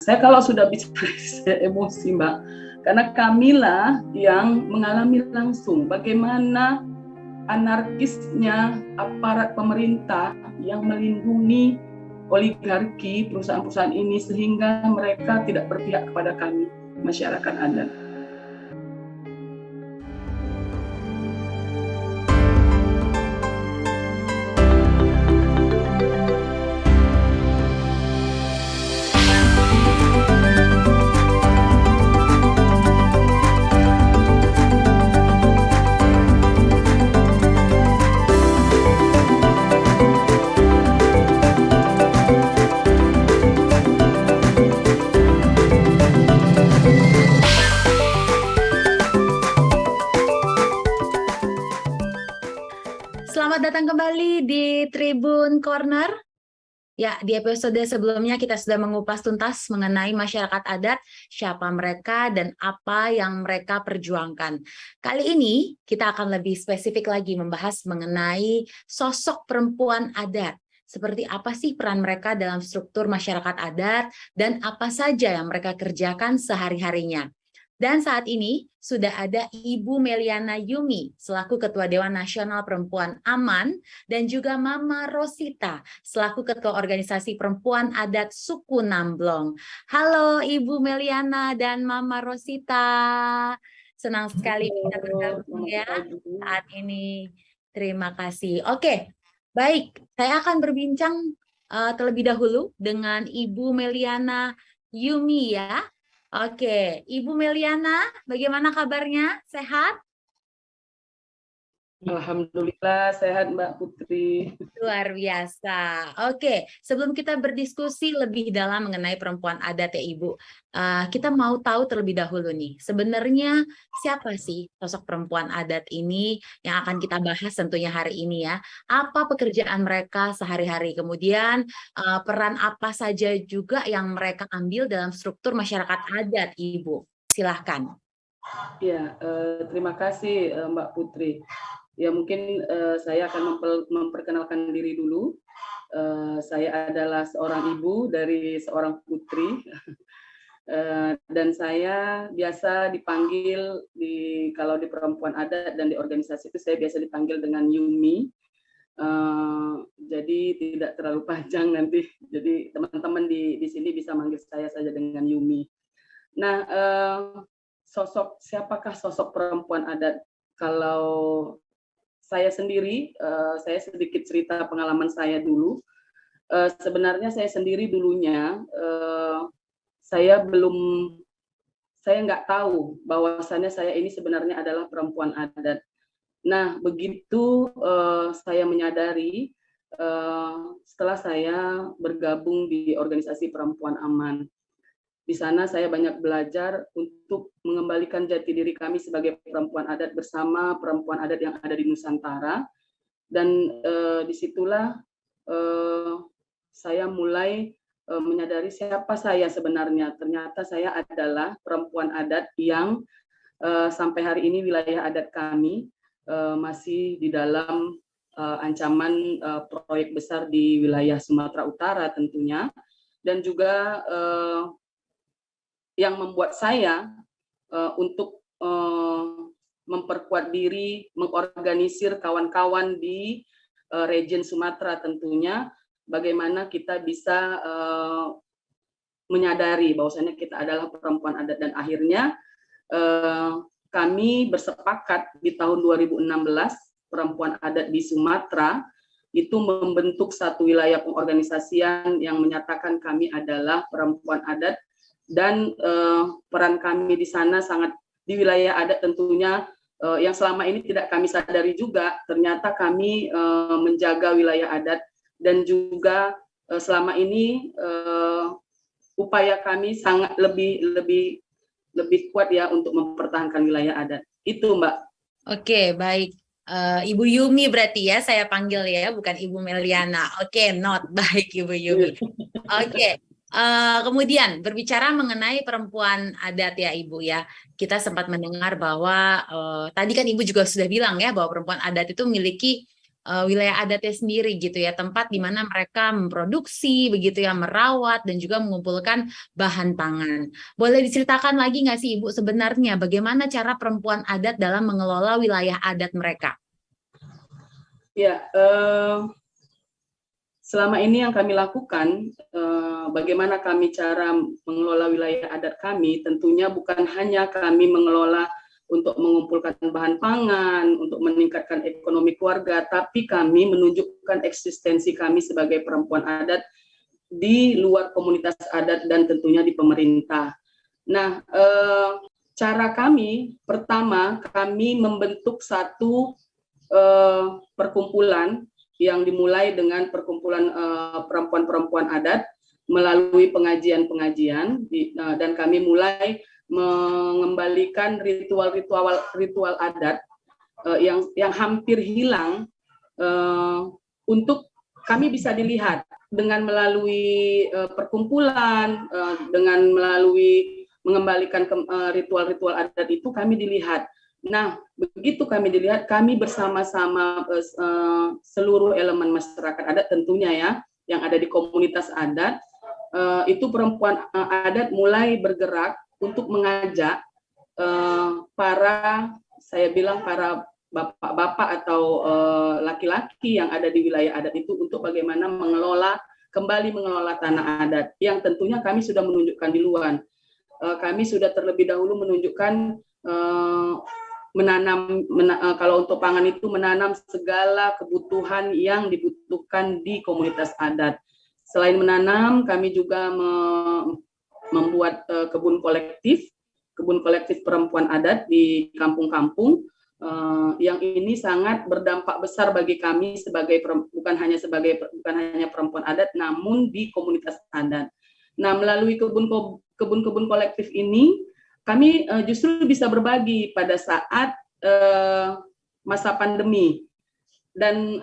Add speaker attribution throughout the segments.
Speaker 1: Saya kalau sudah bicara saya emosi, Mbak, karena kamilah yang mengalami langsung bagaimana anarkisnya aparat pemerintah yang melindungi oligarki perusahaan-perusahaan ini sehingga mereka tidak berpihak kepada kami, masyarakat adat.
Speaker 2: Selamat datang kembali di Tribun Corner. Ya, di episode sebelumnya kita sudah mengupas tuntas mengenai masyarakat adat, siapa mereka dan apa yang mereka perjuangkan. Kali ini kita akan lebih spesifik lagi membahas mengenai sosok perempuan adat. Seperti apa sih peran mereka dalam struktur masyarakat adat dan apa saja yang mereka kerjakan sehari-harinya. Dan saat ini sudah ada Ibu Meliana Yumi selaku Ketua Dewan Nasional Perempuan Aman dan juga Mama Rosita selaku Ketua Organisasi Perempuan Adat Suku Namblong. Halo Ibu Meliana dan Mama Rosita. Senang sekali bisa bergabung ya saat ini. Terima kasih. Oke, baik. Saya akan berbincang terlebih dahulu dengan Ibu Meliana Yumi ya. Oke, Ibu Meliana, bagaimana kabarnya? Sehat?
Speaker 1: Alhamdulillah sehat Mbak Putri.
Speaker 2: Luar biasa. Oke, sebelum kita berdiskusi lebih dalam mengenai perempuan adat ya Ibu, kita mau tahu terlebih dahulu nih, sebenarnya siapa sih sosok perempuan adat ini yang akan kita bahas tentunya hari ini ya. Apa pekerjaan mereka sehari-hari, kemudian peran apa saja juga yang mereka ambil dalam struktur masyarakat adat Ibu. Silahkan.
Speaker 1: Ya, terima kasih Mbak Putri. Ya mungkin saya akan memperkenalkan diri dulu. Saya adalah seorang ibu dari seorang putri dan saya biasa dipanggil kalau di perempuan adat dan di organisasi itu saya biasa dipanggil dengan Yumi. Jadi tidak terlalu panjang nanti. Jadi teman-teman di sini bisa manggil saya saja dengan Yumi. Nah, siapakah sosok perempuan adat? Kalau saya sendiri, saya sedikit cerita pengalaman saya dulu. Sebenarnya saya sendiri dulunya, saya nggak tahu bahwasannya saya ini sebenarnya adalah perempuan adat. Nah, begitu saya menyadari setelah saya bergabung di organisasi Perempuan Aman. Di sana saya banyak belajar untuk mengembalikan jati diri kami sebagai perempuan adat bersama perempuan adat yang ada di Nusantara. Dan disitulah saya mulai menyadari siapa saya sebenarnya. Ternyata saya adalah perempuan adat yang sampai hari ini wilayah adat kami masih di dalam ancaman proyek besar di wilayah Sumatera Utara tentunya. Dan juga yang membuat saya untuk memperkuat diri, mengorganisir kawan-kawan di region Sumatera tentunya, bagaimana kita bisa menyadari bahwasannya kita adalah perempuan adat. Dan akhirnya kami bersepakat di tahun 2016, perempuan adat di Sumatera itu membentuk satu wilayah pengorganisasian yang menyatakan kami adalah perempuan adat. Dan peran kami di sana sangat di wilayah adat tentunya yang selama ini tidak kami sadari juga, ternyata kami menjaga wilayah adat. Dan juga selama ini upaya kami sangat lebih kuat ya untuk mempertahankan wilayah adat. Itu Mbak.
Speaker 2: Oke, baik. Ibu Yumi berarti ya saya panggil ya, bukan Ibu Meliana. Oke, not baik Ibu Yumi. Oke. Kemudian berbicara mengenai perempuan adat ya Ibu ya, kita sempat mendengar bahwa tadi kan Ibu juga sudah bilang ya bahwa perempuan adat itu memiliki wilayah adatnya sendiri gitu ya, tempat di mana mereka memproduksi begitu ya, merawat dan juga mengumpulkan bahan pangan. Boleh diceritakan lagi nggak sih Ibu sebenarnya bagaimana cara perempuan adat dalam mengelola wilayah adat mereka?
Speaker 1: Ya, selama ini yang kami lakukan, bagaimana kami cara mengelola wilayah adat kami, tentunya bukan hanya kami mengelola untuk mengumpulkan bahan pangan, untuk meningkatkan ekonomi keluarga, tapi kami menunjukkan eksistensi kami sebagai perempuan adat di luar komunitas adat dan tentunya di pemerintah. Nah, cara kami, pertama, kami membentuk satu perkumpulan yang dimulai dengan perkumpulan perempuan-perempuan adat melalui pengajian-pengajian dan kami mulai mengembalikan ritual adat yang hampir hilang untuk kami bisa dilihat dengan melalui perkumpulan, dengan melalui mengembalikan ritual-ritual adat itu kami dilihat. Nah, begitu kami dilihat, kami bersama-sama seluruh elemen masyarakat adat tentunya ya, yang ada di komunitas adat, itu perempuan adat mulai bergerak untuk mengajak para bapak-bapak atau laki-laki yang ada di wilayah adat itu untuk bagaimana kembali mengelola tanah adat, yang tentunya kami sudah menunjukkan di luar. Kami sudah terlebih dahulu menunjukkan kalau untuk pangan itu menanam segala kebutuhan yang dibutuhkan di komunitas adat. Selain menanam, kami juga membuat kebun kolektif perempuan adat di kampung-kampung, yang ini sangat berdampak besar bagi kami bukan hanya perempuan adat, namun di komunitas adat. Nah, melalui kebun-kebun kolektif ini, kami justru bisa berbagi pada saat masa pandemi. Dan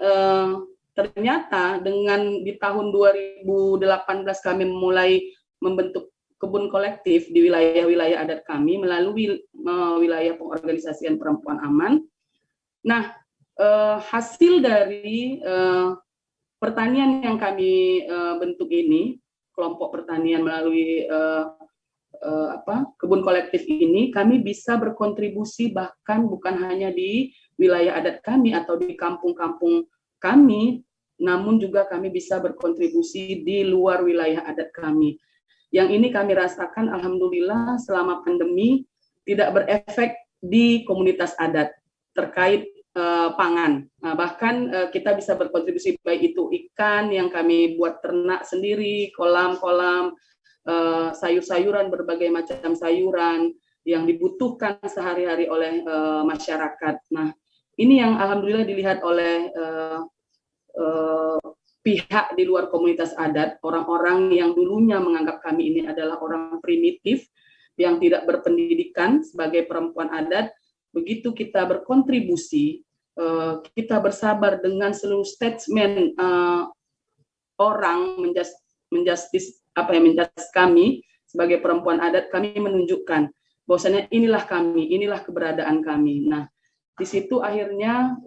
Speaker 1: ternyata dengan di tahun 2018 kami mulai membentuk kebun kolektif di wilayah-wilayah adat kami melalui wilayah pengorganisasian perempuan aman. Nah, hasil dari pertanian yang kami bentuk ini, kelompok pertanian melalui kebun kolektif ini, kami bisa berkontribusi bahkan bukan hanya di wilayah adat kami atau di kampung-kampung kami, namun juga kami bisa berkontribusi di luar wilayah adat kami. Yang ini kami rasakan alhamdulillah selama pandemi tidak berefek di komunitas adat terkait pangan. Nah, bahkan kita bisa berkontribusi baik itu ikan yang kami buat ternak sendiri, kolam-kolam, sayur-sayuran, berbagai macam sayuran yang dibutuhkan sehari-hari oleh masyarakat. Nah, ini yang alhamdulillah dilihat oleh pihak di luar komunitas adat, orang-orang yang dulunya menganggap kami ini adalah orang primitif yang tidak berpendidikan sebagai perempuan adat. Begitu kita berkontribusi, kita bersabar dengan seluruh statement orang menjustis kami sebagai perempuan adat, kami menunjukkan bahwasanya inilah kami, inilah keberadaan kami. Nah, di situ akhirnya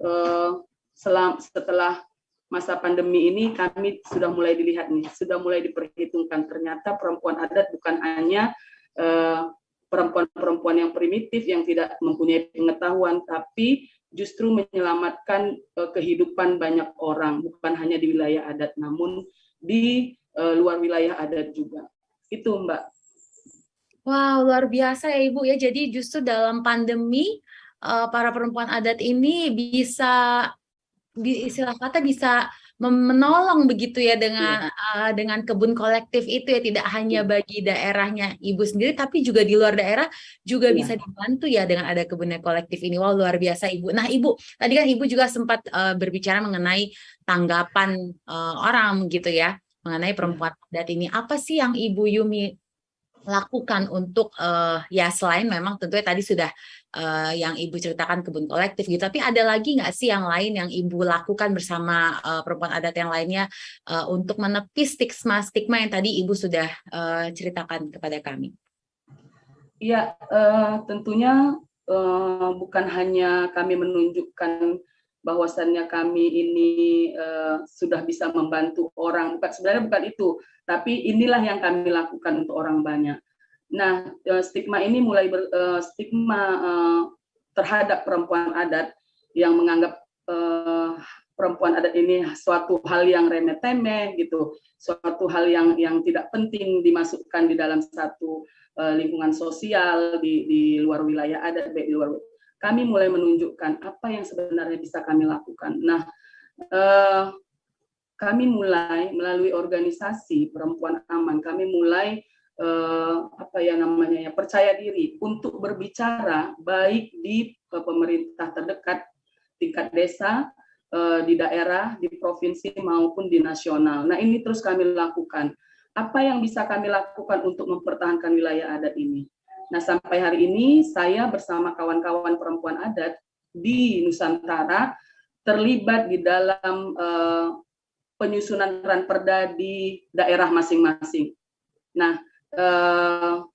Speaker 1: setelah masa pandemi ini kami sudah mulai dilihat nih, sudah mulai diperhitungkan, ternyata perempuan adat bukan hanya perempuan-perempuan yang primitif yang tidak mempunyai pengetahuan, tapi justru menyelamatkan kehidupan banyak orang, bukan hanya di wilayah adat, namun di luar wilayah adat juga. Itu Mbak.
Speaker 2: Wow, luar biasa ya Ibu ya. Jadi justru dalam pandemi para perempuan adat ini bisa istilah kata bisa menolong begitu ya dengan kebun kolektif itu ya, tidak hanya bagi daerahnya Ibu sendiri tapi juga di luar daerah juga bisa dibantu ya dengan ada kebun kolektif ini. Wow, luar biasa Ibu. Nah, Ibu, tadi kan Ibu juga sempat berbicara mengenai tanggapan orang gitu ya mengenai perempuan adat ini. Apa sih yang Ibu Yumi lakukan untuk ya selain memang tentunya tadi sudah yang Ibu ceritakan kebun kolektif gitu, tapi ada lagi nggak sih yang lain yang Ibu lakukan bersama perempuan adat yang lainnya untuk menepis stigma yang tadi Ibu sudah ceritakan kepada kami?
Speaker 1: Iya, tentunya bukan hanya kami menunjukkan bahwasannya kami ini sudah bisa membantu orang. Sebenarnya bukan itu, tapi inilah yang kami lakukan untuk orang banyak. Nah, stigma ini mulai stigma terhadap perempuan adat yang menganggap perempuan adat ini suatu hal yang remeh-temeh gitu, suatu hal yang tidak penting dimasukkan di dalam satu lingkungan sosial di luar wilayah adat, baik di luar. Kami mulai menunjukkan apa yang sebenarnya bisa kami lakukan. Nah, kami mulai melalui organisasi Perempuan Aman, kami mulai percaya diri untuk berbicara baik di pemerintah terdekat, tingkat desa, di daerah, di provinsi maupun di nasional. Nah, ini terus kami lakukan. Apa yang bisa kami lakukan untuk mempertahankan wilayah adat ini? Nah, sampai hari ini saya bersama kawan-kawan perempuan adat di Nusantara terlibat di dalam penyusunan ranperda di daerah masing-masing. Nah,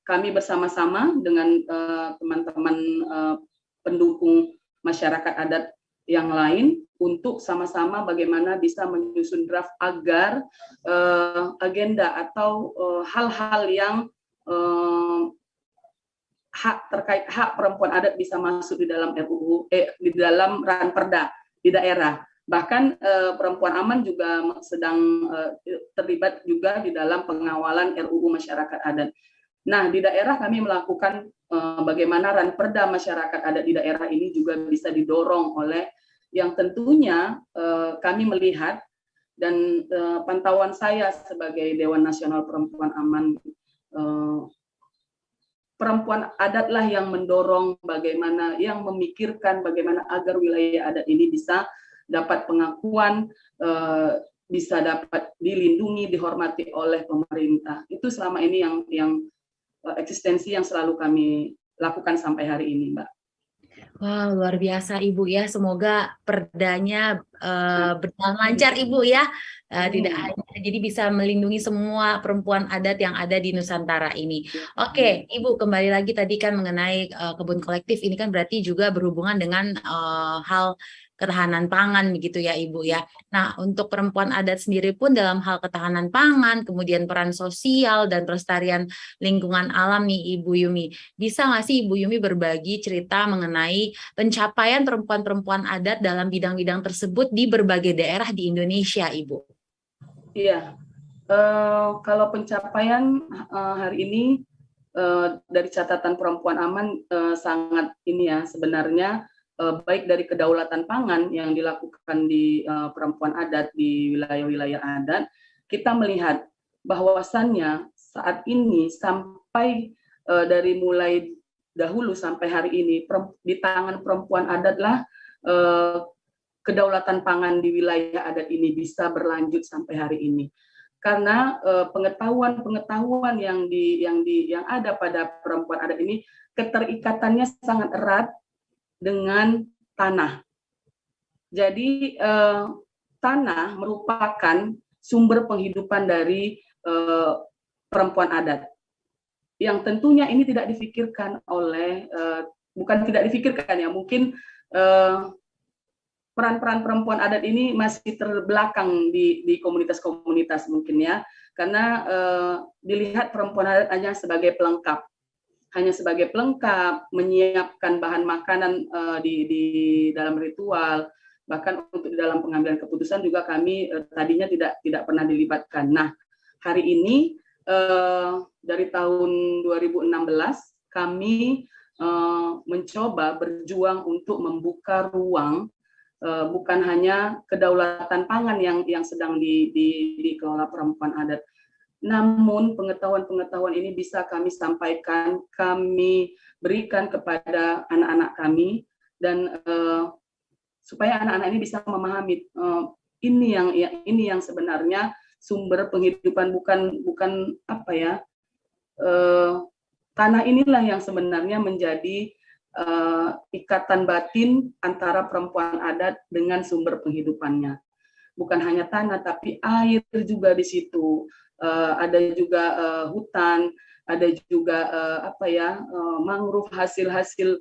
Speaker 1: kami bersama-sama dengan teman-teman pendukung masyarakat adat yang lain untuk sama-sama bagaimana bisa menyusun draft agar agenda atau hal-hal yang terkait hak perempuan adat bisa masuk di dalam RUU, di dalam ranperda di daerah. Bahkan Perempuan Aman juga sedang terlibat juga di dalam pengawalan RUU masyarakat adat. Nah, di daerah kami melakukan bagaimana ranperda masyarakat adat di daerah ini juga bisa didorong oleh yang tentunya kami melihat dan pantauan saya sebagai Dewan Nasional Perempuan Aman, perempuan adatlah yang mendorong bagaimana, yang memikirkan bagaimana agar wilayah adat ini bisa dapat pengakuan, bisa dapat dilindungi, dihormati oleh pemerintah. Itu selama ini yang eksistensi yang selalu kami lakukan sampai hari ini, Mbak.
Speaker 2: Wow, luar biasa Ibu ya. Semoga perdanya berjalan lancar Ibu ya. Tidak hanya jadi bisa melindungi semua perempuan adat yang ada di Nusantara ini. Oke, Ibu kembali lagi tadi kan mengenai kebun kolektif ini kan berarti juga berhubungan dengan hal ketahanan pangan begitu ya Ibu ya. Nah, untuk perempuan adat sendiri pun dalam hal ketahanan pangan, kemudian peran sosial dan pelestarian lingkungan alam nih Ibu Yumi. Bisa nggak sih Ibu Yumi berbagi cerita mengenai pencapaian perempuan-perempuan adat dalam bidang-bidang tersebut di berbagai daerah di Indonesia, Ibu?
Speaker 1: Iya, kalau pencapaian hari ini dari catatan Perempuan Aman sangat ini ya sebenarnya baik dari kedaulatan pangan yang dilakukan di perempuan adat di wilayah-wilayah adat, kita melihat bahwasannya saat ini sampai dari mulai dahulu sampai hari ini di tangan perempuan adatlah kedaulatan pangan di wilayah adat ini bisa berlanjut sampai hari ini. Karena pengetahuan yang ada pada perempuan adat ini keterikatannya sangat erat dengan tanah. Jadi tanah merupakan sumber penghidupan dari perempuan adat. Yang tentunya ini tidak difikirkan oleh, bukan tidak difikirkan ya, mungkin peran-peran perempuan adat ini masih terbelakang di komunitas-komunitas mungkin ya, karena dilihat perempuan adat hanya sebagai pelengkap. Hanya sebagai pelengkap, menyiapkan bahan makanan di dalam ritual, bahkan untuk di dalam pengambilan keputusan juga kami tadinya tidak pernah dilibatkan. Nah, hari ini dari tahun 2016 kami mencoba berjuang untuk membuka ruang bukan hanya kedaulatan pangan yang sedang dikelola perempuan adat, namun pengetahuan-pengetahuan ini bisa kami sampaikan, kami berikan kepada anak-anak kami, dan supaya anak-anak ini bisa memahami ini yang sebenarnya sumber penghidupan, bukan apa ya, tanah inilah yang sebenarnya menjadi ikatan batin antara perempuan adat dengan sumber penghidupannya. Bukan hanya tanah, tapi air juga di situ. Ada juga hutan, ada juga mangrove, hasil-hasil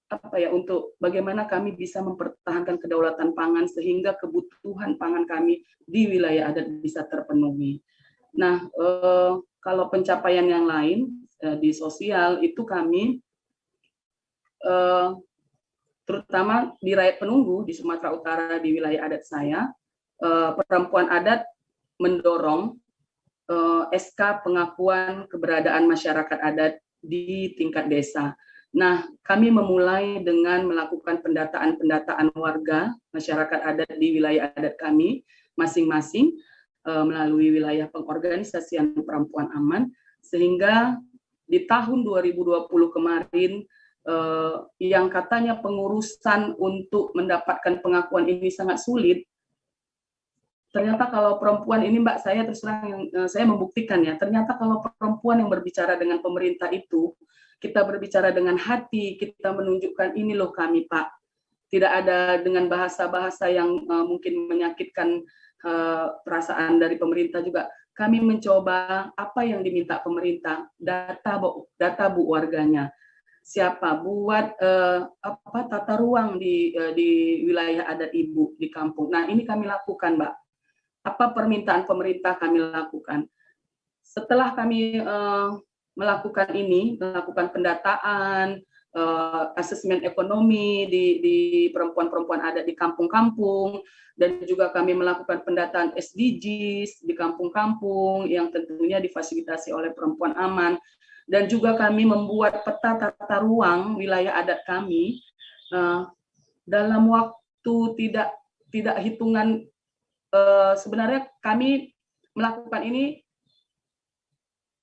Speaker 1: apa ya, untuk bagaimana kami bisa mempertahankan kedaulatan pangan sehingga kebutuhan pangan kami di wilayah adat bisa terpenuhi. Nah, kalau pencapaian yang lain di sosial itu kami terutama di Rakyat Penunggu di Sumatera Utara di wilayah adat saya, perempuan adat mendorong SK pengakuan keberadaan masyarakat adat di tingkat desa. Nah, kami memulai dengan melakukan pendataan warga masyarakat adat di wilayah adat kami masing-masing melalui wilayah pengorganisasian perempuan aman, sehingga di tahun 2020 kemarin yang katanya pengurusan untuk mendapatkan pengakuan ini sangat sulit. Ternyata kalau perempuan ini, Mbak, saya terus terang yang saya membuktikan ya, ternyata kalau perempuan yang berbicara dengan pemerintah itu, kita berbicara dengan hati, kita menunjukkan ini loh kami, Pak. Tidak ada dengan bahasa-bahasa yang mungkin menyakitkan perasaan dari pemerintah juga. Kami mencoba apa yang diminta pemerintah, data Bu warganya. Siapa buat tata ruang di wilayah adat Ibu di kampung. Nah, ini kami lakukan, Mbak. Apa permintaan pemerintah kami lakukan. Setelah kami melakukan pendataan, asesmen ekonomi di perempuan-perempuan adat di kampung-kampung, dan juga kami melakukan pendataan SDGs di kampung-kampung yang tentunya difasilitasi oleh perempuan aman, dan juga kami membuat peta tata ruang wilayah adat kami dalam waktu tidak hitungan. Sebenarnya kami melakukan ini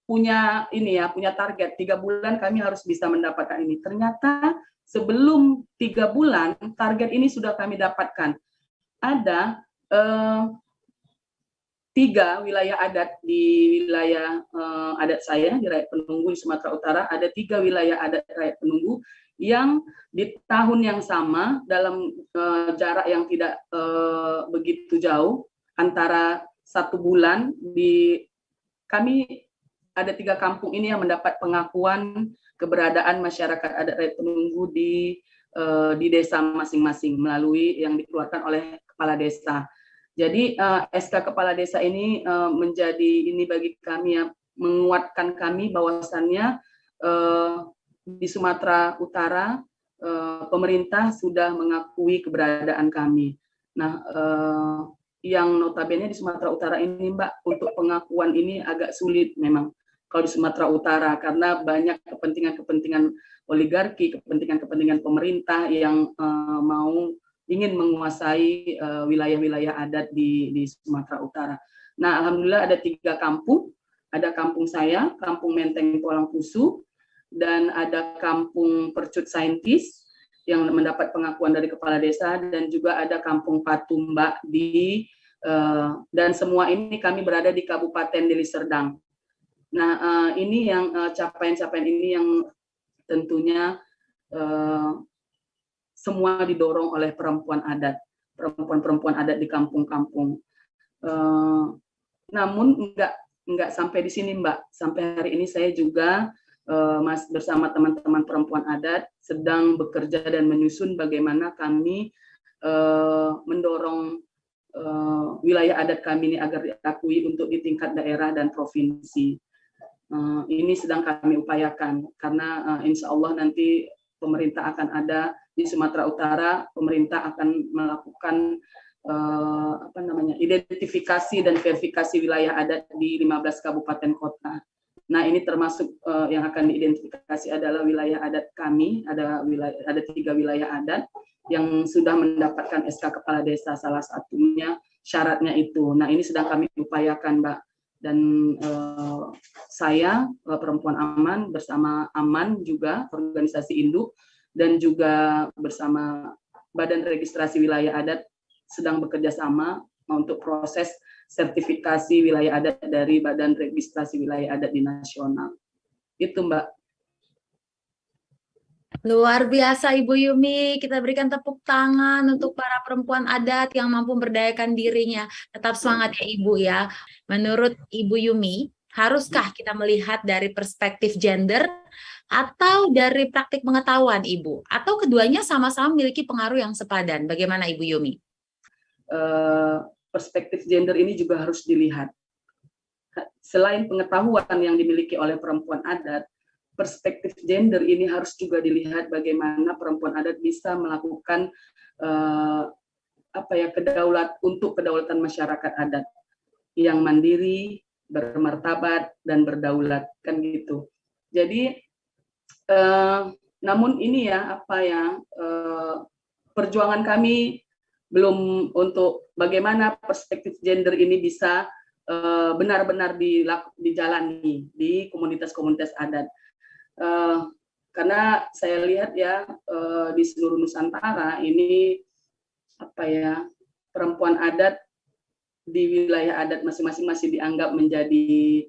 Speaker 1: punya target 3 bulan kami harus bisa mendapatkan ini. Ternyata sebelum 3 bulan target ini sudah kami dapatkan. Ada 3 wilayah adat di wilayah adat saya di Rakyat Penunggu di Sumatera Utara, ada 3 wilayah adat Rakyat Penunggu yang di tahun yang sama dalam jarak yang tidak begitu jauh, antara 1 bulan kami ada 3 kampung ini yang mendapat pengakuan keberadaan masyarakat adat Rakyat Penunggu di desa masing-masing melalui yang dikeluarkan oleh kepala desa. Jadi SK kepala desa ini menjadi ini bagi kami ya, menguatkan kami bahwasannya di Sumatera Utara pemerintah sudah mengakui keberadaan kami. Nah, yang notabene di Sumatera Utara ini, Mbak, untuk pengakuan ini agak sulit memang kalau di Sumatera Utara, karena banyak kepentingan-kepentingan oligarki, kepentingan-kepentingan pemerintah yang ingin menguasai wilayah-wilayah adat di Sumatera Utara. Nah, alhamdulillah ada 3 kampung, ada kampung saya, Kampung Menteng Polangkusu, dan ada Kampung Percut Saintis yang mendapat pengakuan dari kepala desa, dan juga ada Kampung Patumba dan semua ini kami berada di Kabupaten Deli Serdang. Nah, ini yang capaian-capaian ini yang tentunya semua didorong oleh perempuan-perempuan adat di kampung-kampung. Namun enggak sampai di sini, Mbak. Sampai hari ini saya juga bersama teman-teman perempuan adat sedang bekerja dan menyusun bagaimana kami mendorong wilayah adat kami ini agar diakui untuk di tingkat daerah dan provinsi. Ini sedang kami upayakan karena insya Allah nanti pemerintah akan ada di Sumatera Utara, pemerintah akan melakukan identifikasi dan verifikasi wilayah adat di 15 kabupaten kota. Nah, ini termasuk yang akan diidentifikasi adalah wilayah adat kami, ada 3 wilayah adat yang sudah mendapatkan SK kepala desa, salah satunya syaratnya itu. Nah, ini sedang kami upayakan, Mbak. Dan saya perempuan aman bersama Aman juga organisasi induk dan juga bersama Badan Registrasi Wilayah Adat sedang bekerja sama untuk proses sertifikasi wilayah adat dari Badan Registrasi Wilayah Adat di nasional. Itu, Mbak.
Speaker 2: Luar biasa Ibu Yumi, kita berikan tepuk tangan untuk para perempuan adat yang mampu memberdayakan dirinya. Tetap semangat ya Ibu ya. Menurut Ibu Yumi, Haruskah kita melihat dari perspektif gender atau dari praktik pengetahuan, Ibu? Atau keduanya sama-sama memiliki pengaruh yang sepadan? Bagaimana Ibu Yumi?
Speaker 1: Perspektif gender ini juga harus dilihat. Selain pengetahuan yang dimiliki oleh perempuan adat, perspektif gender ini harus juga dilihat bagaimana perempuan adat bisa melakukan kedaulatan masyarakat adat yang mandiri, bermartabat, dan berdaulat, kan gitu. Jadi namun ini perjuangan kami belum untuk bagaimana perspektif gender ini bisa benar-benar dijalani di komunitas-komunitas adat. Karena saya lihat di seluruh Nusantara ini perempuan adat di wilayah adat masing-masing masih dianggap menjadi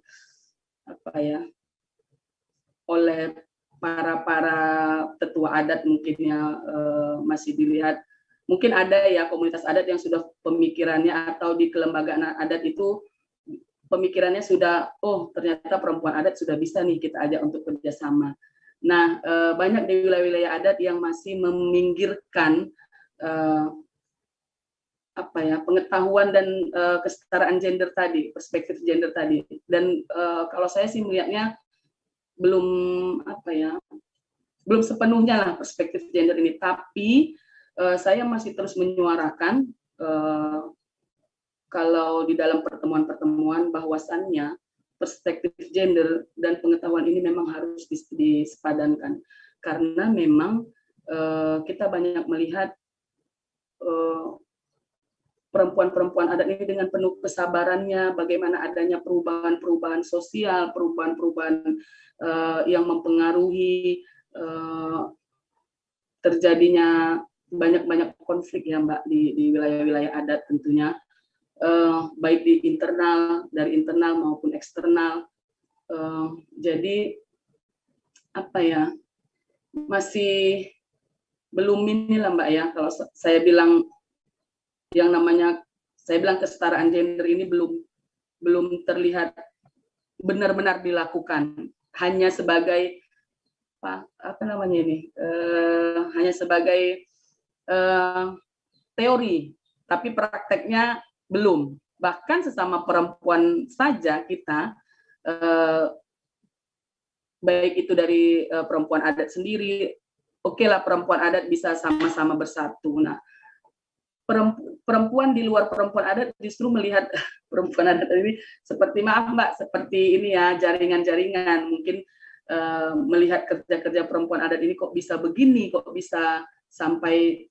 Speaker 1: oleh para tetua adat mungkin masih dilihat. Mungkin ada komunitas adat yang sudah pemikirannya atau di kelembagaan adat itu pemikirannya sudah, ternyata perempuan adat sudah bisa nih kita ajak untuk kerjasama. Nah, banyak di wilayah-wilayah adat yang masih meminggirkan pengetahuan dan kesetaraan gender tadi, perspektif gender tadi. Dan kalau saya sih melihatnya belum sepenuhnya lah perspektif gender ini. Tapi saya masih terus menyuarakan kalau di dalam pertemuan-pertemuan bahwasannya perspektif gender dan pengetahuan ini memang harus disepadankan, karena memang kita banyak melihat perempuan-perempuan adat ini dengan penuh kesabarannya, bagaimana adanya perubahan-perubahan sosial, perubahan-perubahan yang mempengaruhi terjadinya banyak konflik ya Mbak di wilayah-wilayah adat tentunya. Baik dari internal maupun eksternal. Jadi masih belum ini lah Mbak ya, kalau saya bilang saya bilang kesetaraan gender ini belum terlihat benar-benar dilakukan, hanya sebagai hanya sebagai teori, tapi prakteknya belum. Bahkan sesama perempuan saja kita, baik itu dari perempuan adat sendiri, okelah perempuan adat bisa sama-sama bersatu. Nah, perempuan di luar perempuan adat justru melihat perempuan adat ini seperti, maaf Mbak, seperti ini ya, jaringan-jaringan. Mungkin melihat kerja-kerja perempuan adat ini kok bisa begini, kok bisa sampai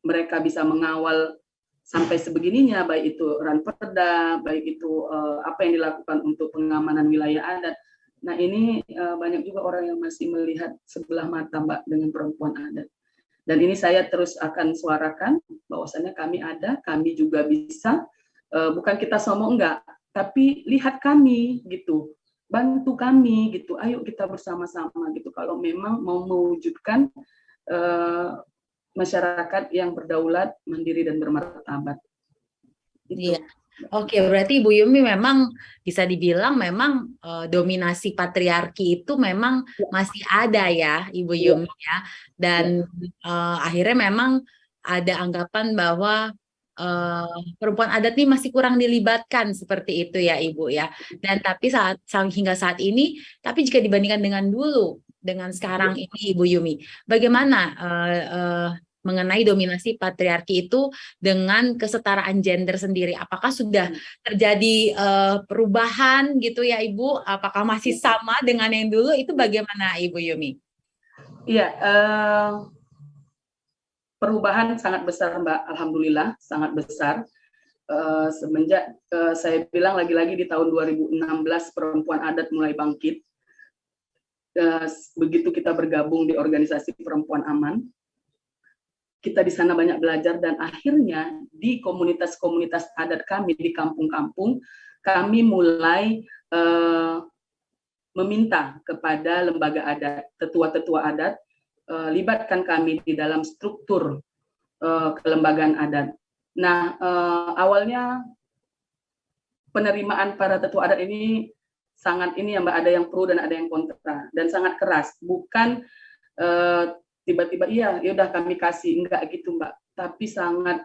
Speaker 1: mereka bisa mengawal sampai sebegininya, baik itu ranperda, baik itu apa yang dilakukan untuk pengamanan wilayah adat. Nah ini banyak juga orang yang masih melihat sebelah mata Mbak dengan perempuan adat. Dan ini saya terus akan suarakan bahwasannya kami juga bisa, bukan kita sombong enggak, tapi lihat kami gitu, bantu kami gitu, ayo kita bersama-sama gitu kalau memang mau mewujudkan masyarakat yang berdaulat, mandiri dan bermartabat.
Speaker 2: Iya. Oke, berarti Ibu Yumi memang bisa dibilang memang dominasi patriarki itu memang masih ada ya, Ibu Yumi ya. Dan akhirnya memang ada anggapan bahwa perempuan adat ini masih kurang dilibatkan seperti itu ya, Ibu ya. Dan tapi hingga saat ini, tapi jika dibandingkan dengan dulu, dengan sekarang ini Ibu Yumi, bagaimana mengenai dominasi patriarki itu dengan kesetaraan gender sendiri? Apakah sudah terjadi perubahan gitu ya Ibu? Apakah masih sama dengan yang dulu? Itu bagaimana Ibu Yumi?
Speaker 1: Iya, perubahan sangat besar Mbak, alhamdulillah sangat besar. Semenjak saya bilang lagi-lagi di tahun 2016 perempuan adat mulai bangkit. Begitu kita bergabung di organisasi Perempuan Aman, kita di sana banyak belajar dan akhirnya di komunitas-komunitas adat kami di kampung-kampung kami mulai meminta kepada lembaga adat, tetua-tetua adat, libatkan kami di dalam struktur kelembagaan adat. Nah, awalnya penerimaan para tetua adat ini sangat ini ya Mbak, ada yang pro dan ada yang kontra, dan sangat keras. Bukan tiba-tiba iya ya udah kami kasih, enggak gitu Mbak, tapi sangat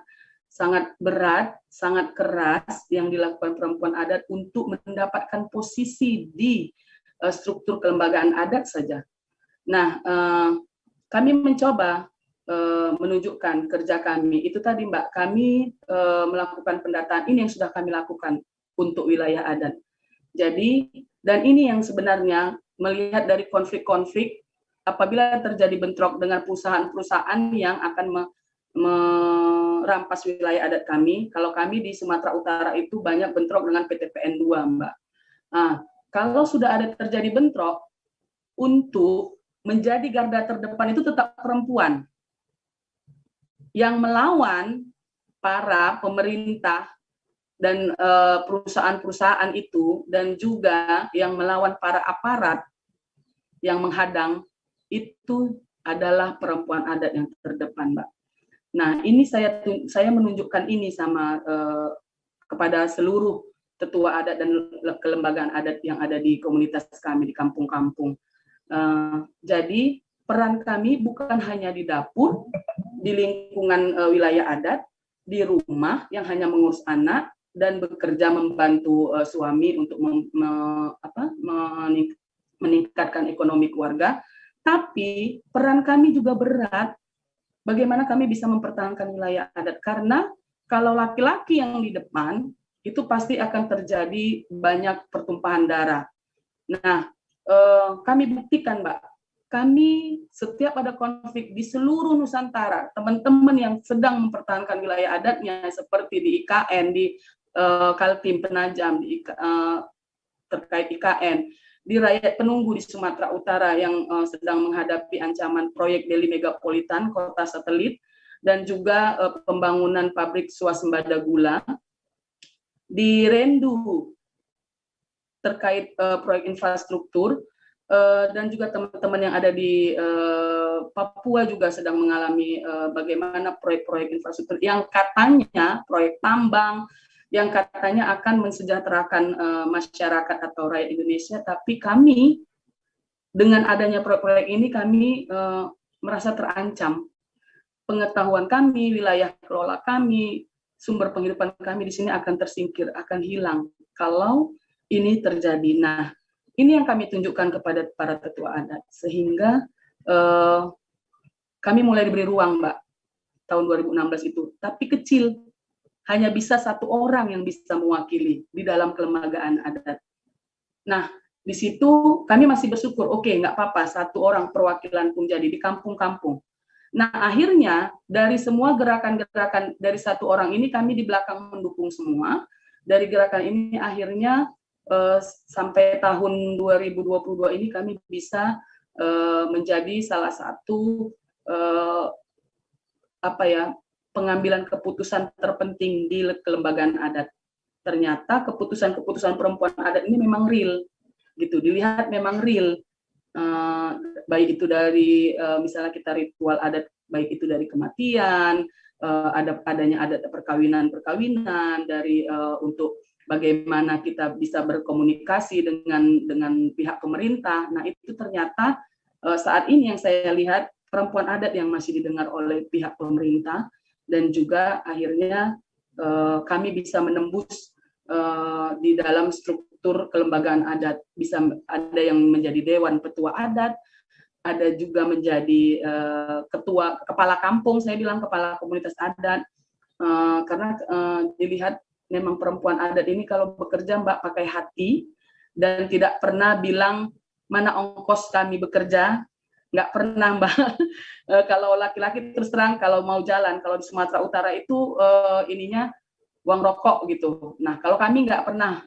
Speaker 1: berat, sangat keras yang dilakukan perempuan adat untuk mendapatkan posisi di struktur kelembagaan adat saja. Nah, kami mencoba menunjukkan kerja kami. Itu tadi Mbak, kami melakukan pendataan, ini yang sudah kami lakukan untuk wilayah adat. Jadi, dan ini yang sebenarnya melihat dari konflik-konflik apabila terjadi bentrok dengan perusahaan-perusahaan yang akan merampas wilayah adat kami. Kalau kami di Sumatera Utara itu banyak bentrok dengan PTPN 2, Mbak. Nah, kalau sudah ada terjadi bentrok, untuk menjadi garda terdepan itu tetap perempuan. Yang melawan para pemerintah dan perusahaan-perusahaan itu, dan juga yang melawan para aparat yang menghadang, itu adalah perempuan adat yang terdepan, Mbak. Nah, ini saya menunjukkan ini sama kepada seluruh tetua adat dan kelembagaan adat yang ada di komunitas kami di kampung-kampung. Jadi peran kami bukan hanya di dapur, di lingkungan wilayah adat, di rumah yang hanya mengurus anak dan bekerja membantu suami untuk meningkatkan ekonomi keluarga, tapi peran kami juga berat. Bagaimana kami bisa mempertahankan wilayah adat, karena kalau laki-laki yang di depan itu pasti akan terjadi banyak pertumpahan darah. Nah, kami buktikan, Mbak, kami setiap ada konflik di seluruh Nusantara, teman-teman yang sedang mempertahankan wilayah adatnya seperti di IKN, di Kaltim Penajam, terkait IKN, di rakyat penunggu di Sumatera Utara yang sedang menghadapi ancaman proyek Delhi Megapolitan, kota satelit, dan juga pembangunan pabrik swasembada gula, di Rendu terkait proyek infrastruktur, dan juga teman-teman yang ada di Papua juga sedang mengalami bagaimana proyek-proyek infrastruktur yang katanya proyek tambang, yang katanya akan mensejahterakan masyarakat atau rakyat Indonesia, tapi kami dengan adanya proyek-proyek ini kami merasa terancam. Pengetahuan kami, wilayah kelola kami, sumber penghidupan kami di sini akan tersingkir, akan hilang kalau ini terjadi. Nah, ini yang kami tunjukkan kepada para tetua adat, sehingga kami mulai diberi ruang, Mbak, tahun 2016 itu, tapi kecil, hanya bisa satu orang yang bisa mewakili di dalam kelembagaan adat. Nah, di situ kami masih bersyukur, oke, nggak apa-apa, satu orang perwakilan pun jadi di kampung-kampung. Nah, akhirnya dari semua gerakan-gerakan dari satu orang ini, kami di belakang mendukung semua. Dari gerakan ini akhirnya sampai tahun 2022 ini kami bisa menjadi salah satu pengambilan keputusan terpenting di kelembagaan adat. Ternyata keputusan-keputusan perempuan adat ini memang real, gitu. Dilihat memang real, baik itu dari misalnya kita ritual adat, baik itu dari kematian, adanya adat perkawinan dari untuk bagaimana kita bisa berkomunikasi dengan pihak pemerintah. Nah, itu ternyata saat ini yang saya lihat perempuan adat yang masih didengar oleh pihak pemerintah, dan juga akhirnya kami bisa menembus di dalam struktur kelembagaan adat. Bisa ada yang menjadi dewan petua adat, ada juga menjadi kepala kampung, saya bilang kepala komunitas adat, karena dilihat memang perempuan adat ini kalau bekerja, Mbak, pakai hati dan tidak pernah bilang mana ongkos kami bekerja, nggak pernah, Mbak. Kalau laki-laki terus terang kalau mau jalan, kalau di Sumatera Utara itu ininya uang rokok gitu. Nah, kalau kami nggak pernah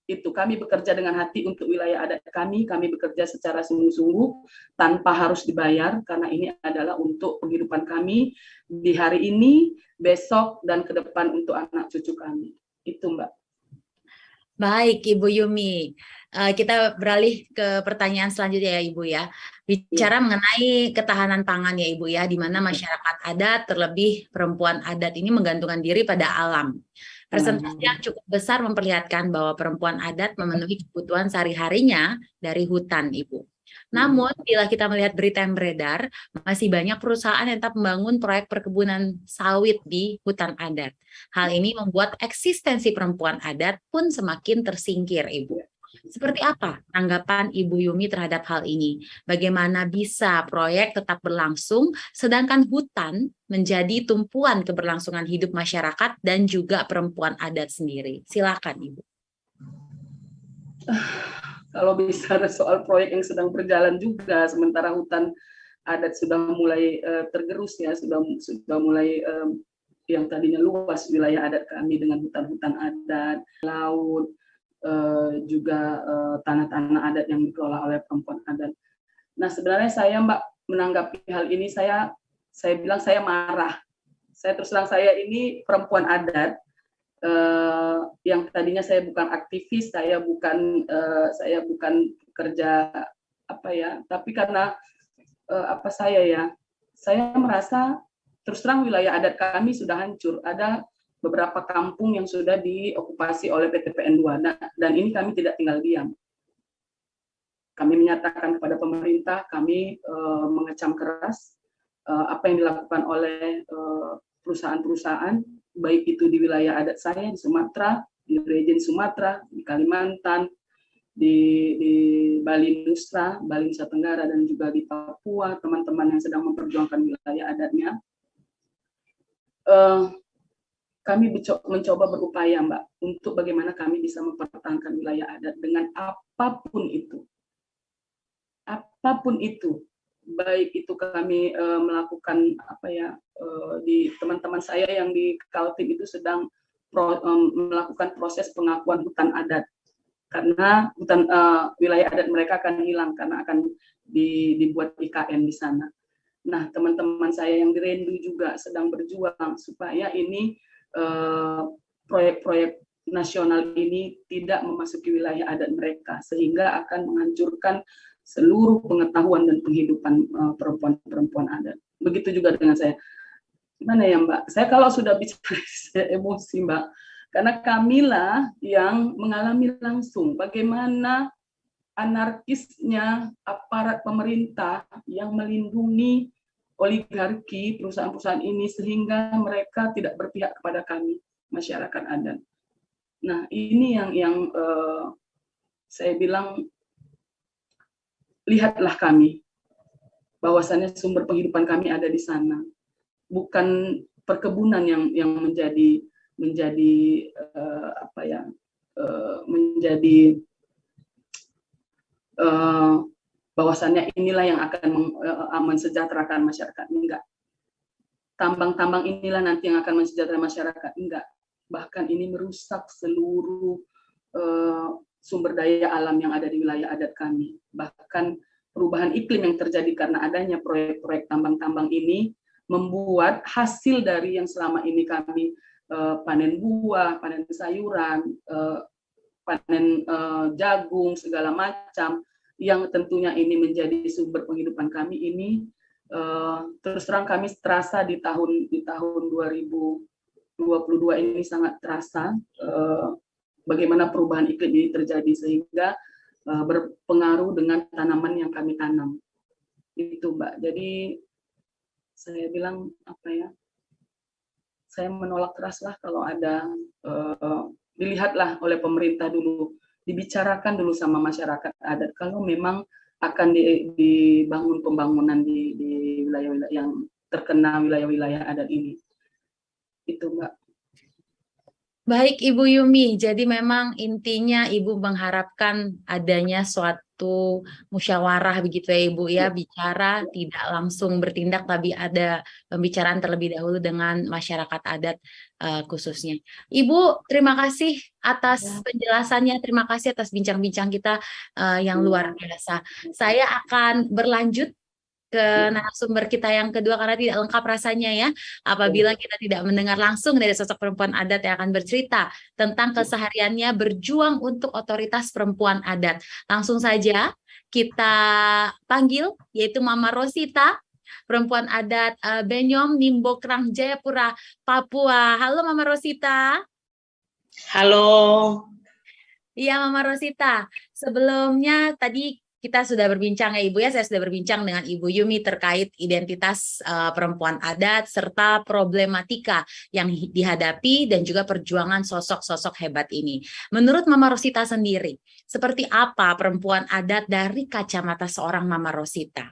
Speaker 1: itu, kami bekerja dengan hati untuk wilayah adat kami bekerja secara sungguh-sungguh tanpa harus dibayar, karena ini adalah untuk penghidupan kami di hari ini, besok, dan ke depan untuk anak cucu kami. Itu, Mbak.
Speaker 2: Baik, Ibu Yumi. Kita beralih ke pertanyaan selanjutnya ya, Ibu ya. Bicara mengenai ketahanan pangan ya, Ibu ya, di mana masyarakat adat, terlebih perempuan adat ini menggantungkan diri pada alam. Presentasi yang cukup besar memperlihatkan bahwa perempuan adat memenuhi kebutuhan sehari-harinya dari hutan, Ibu. Namun, bila kita melihat berita yang beredar, masih banyak perusahaan yang tetap membangun proyek perkebunan sawit di hutan adat. Hal ini membuat eksistensi perempuan adat pun semakin tersingkir, Ibu. Seperti apa tanggapan Ibu Yumi terhadap hal ini? Bagaimana bisa proyek tetap berlangsung, sedangkan hutan menjadi tumpuan keberlangsungan hidup masyarakat dan juga perempuan adat sendiri? Silakan, Ibu.
Speaker 1: Kalau bicara soal proyek yang sedang berjalan juga, sementara hutan adat sudah mulai tergerus ya, sudah mulai yang tadinya luas wilayah adat kami dengan hutan-hutan adat, laut, juga tanah-tanah adat yang dikelola oleh perempuan adat. Nah, sebenarnya saya Mbak menanggapi hal ini, saya bilang saya marah. Saya terus terang, saya ini perempuan adat yang tadinya saya bukan aktivis, saya bukan pekerja apa ya, tapi karena saya merasa terus terang wilayah adat kami sudah hancur. Ada beberapa kampung yang sudah diokupasi oleh PT PN 2 dan ini kami tidak tinggal diam. Kami menyatakan kepada pemerintah, kami mengecam keras apa yang dilakukan oleh perusahaan-perusahaan, baik itu di wilayah adat saya di Sumatera, di Region Sumatera, di Kalimantan, di Bali Nusa Tenggara, dan juga di Papua, teman-teman yang sedang memperjuangkan wilayah adatnya. Kami mencoba berupaya, Mbak, untuk bagaimana kami bisa mempertahankan wilayah adat dengan apapun itu. Apapun itu. Baik itu kami melakukan di teman-teman saya yang di Kaltim itu sedang melakukan proses pengakuan hutan adat, karena hutan wilayah adat mereka akan hilang karena akan dibuat IKN di sana. Nah, teman-teman saya yang di Rendu juga sedang berjuang supaya ini proyek-proyek nasional ini tidak memasuki wilayah adat mereka, sehingga akan menghancurkan seluruh pengetahuan dan penghidupan perempuan-perempuan adat. Begitu juga dengan saya. Gimana ya Mbak? Saya kalau sudah bicara saya emosi Mbak, karena kamilah yang mengalami langsung bagaimana anarkisnya aparat pemerintah yang melindungi oligarki perusahaan-perusahaan ini sehingga mereka tidak berpihak kepada kami, masyarakat adat. Nah, ini yang saya bilang, lihatlah kami, bahwasannya sumber penghidupan kami ada di sana, bukan perkebunan yang menjadi bahwasannya inilah yang akan mensejahterakan masyarakat. Enggak. Tambang-tambang inilah nanti yang akan mensejahterakan masyarakat. Enggak. Bahkan ini merusak seluruh sumber daya alam yang ada di wilayah adat kami. Bahkan perubahan iklim yang terjadi karena adanya proyek-proyek tambang-tambang ini membuat hasil dari yang selama ini kami panen buah, panen sayuran, panen jagung, segala macam, yang tentunya ini menjadi sumber penghidupan kami ini, terus terang kami terasa di tahun 2022 ini sangat terasa bagaimana perubahan iklim ini terjadi, sehingga berpengaruh dengan tanaman yang kami tanam. Itu Mbak. Jadi saya bilang saya menolak keras lah kalau ada dilihatlah oleh pemerintah dulu, dibicarakan dulu sama masyarakat adat kalau memang akan dibangun pembangunan di wilayah-wilayah yang terkena wilayah-wilayah adat ini. Itu Mbak.
Speaker 2: Baik Ibu Yumi, jadi memang intinya Ibu mengharapkan adanya suatu musyawarah begitu ya Ibu ya, bicara tidak langsung bertindak tapi ada pembicaraan terlebih dahulu dengan masyarakat adat khususnya. Ibu, terima kasih atas penjelasannya, terima kasih atas bincang-bincang kita yang luar biasa. Saya akan berlanjut ke narasumber kita yang kedua karena tidak lengkap rasanya ya apabila kita tidak mendengar langsung dari sosok perempuan adat yang akan bercerita tentang kesehariannya berjuang untuk otoritas perempuan adat. Langsung saja kita panggil yaitu Mama Rosita, perempuan adat Benyom Nimbokrang Jayapura, Papua. Halo Mama Rosita.
Speaker 3: Halo.
Speaker 2: Iya, Mama Rosita. Sebelumnya tadi kita sudah berbincang ya Ibu ya, saya sudah berbincang dengan Ibu Yumi terkait identitas perempuan adat serta problematika yang dihadapi dan juga perjuangan sosok-sosok hebat ini. Menurut Mama Rosita sendiri, seperti apa perempuan adat dari kacamata seorang Mama Rosita?